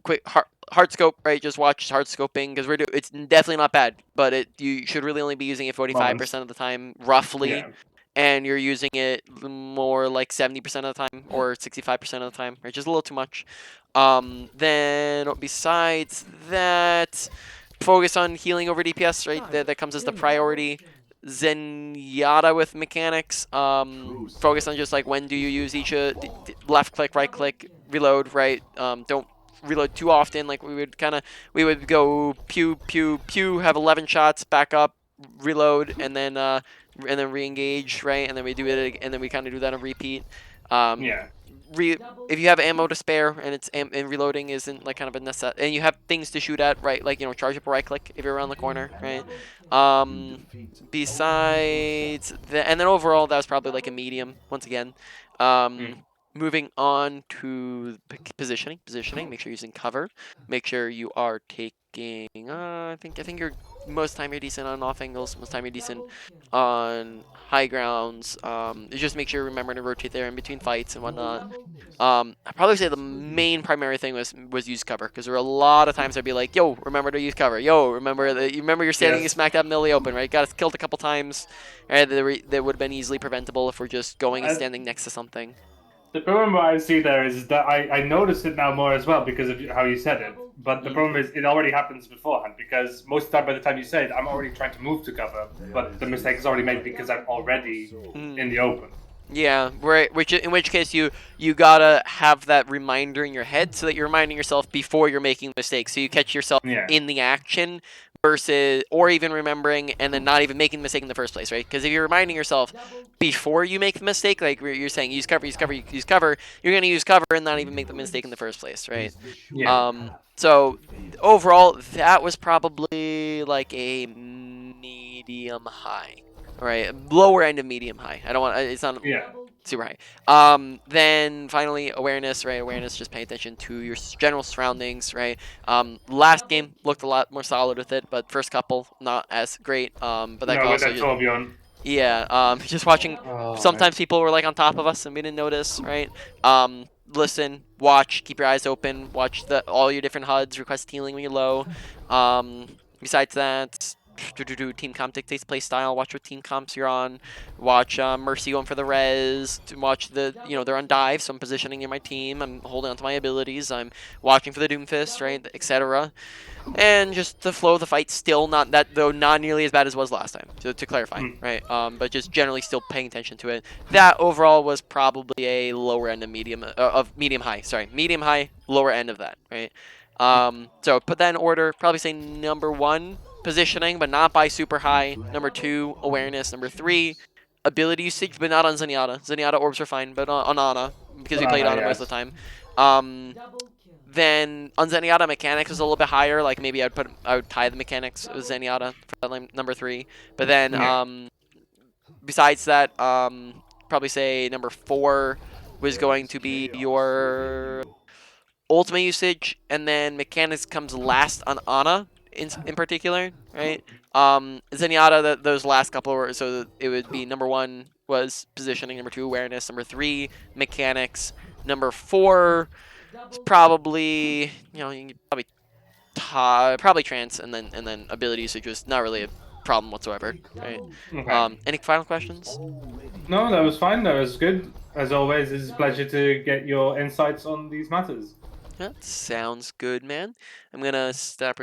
Quick hard scope, right? Just watch hard scoping because it's definitely not bad, but you should really only be using it 45% of the time, roughly. Yeah. And you're using it more like 70% of the time or 65% of the time, right? Just a little too much. Then besides that, focus on healing over DPS, right? That comes as the priority. Zenyatta with mechanics. Focus on just like when do you use each left click, right click, reload, right? Don't reload too often. Like we would go pew pew pew, have 11 shots, back up, reload, and then re-engage, right? And then we do it, and then we kind of do that on repeat. Yeah. If you have ammo to spare and reloading isn't like kind of a necessity, and you have things to shoot at, right? Like charge up a right click if you're around the corner, right? Besides that, and then overall that was probably like a medium once again. Moving on to positioning. Make sure you're using cover. Make sure you are taking. I think you're most time you're decent on off angles. Most time you're decent on high grounds. Just make sure you remember to rotate there in between fights and whatnot. I'd probably say the main primary thing was use cover, because there were a lot of times I'd be like, yo, remember to use cover. Yo, remember you're standing smack dab in the middle of the open, right? Got us killed a couple times. Right? That would have been easily preventable if we're just going and standing next to something. The problem I see there is that I notice it now more as well because of how you said it. But the problem is it already happens beforehand, because most of the time by the time you say it, I'm already trying to move to cover, but the mistake is already made because I'm already in the open. Yeah, right. In which case you gotta have that reminder in your head so that you're reminding yourself before you're making mistakes, so you catch yourself in the action versus, or even remembering and then not even making the mistake in the first place, right? Because if you're reminding yourself before you make the mistake, like you're saying use cover, you're gonna use cover and not even make the mistake in the first place, right? Yeah. So overall, that was probably like a medium high. Right, lower end of medium high. I don't want. It's not super high. Then finally awareness, right? Awareness, just pay attention to your general surroundings, right? Last game looked a lot more solid with it, but first couple not as great. But that also just, just watching. Sometimes people were like on top of us and we didn't notice, right? Listen, watch, keep your eyes open, watch all your different HUDs, request healing when you're low. Besides that, team comp dictates play style. Watch what team comps you're on. Watch Mercy going for the res. Watch they're on dive, so I'm positioning in my team. I'm holding onto my abilities. I'm watching for the Doomfist, right, etc. And just the flow of the fight still not nearly as bad as it was last time. To clarify, right? But just generally still paying attention to it. That overall was probably a lower end of medium high. Sorry, medium high, lower end of that, right? So put that in order. Probably say number 1. positioning, but not by super high. Number 2, awareness. Number 3, ability usage, but not on Zenyatta. Zenyatta orbs are fine, but on Ana, because we played Ana, Ana most yes. of the time. Then on Zenyatta, mechanics is a little bit higher. Like maybe I would tie the mechanics with Zenyatta for that, number 3. But then Yeah. besides that, probably say number 4 was going to be your ultimate usage, and then mechanics comes last on Ana in particular, right? Zenyatta, those last couple were, so it would be number 1 was positioning, number 2 awareness, number 3 mechanics, number 4 is probably, you know, you could probably trance, and then ability usage was not really a problem whatsoever, right? Okay. Any final questions? No, that was fine. That was good. As always, it's a pleasure to get your insights on these matters. That sounds good, man. I'm gonna stop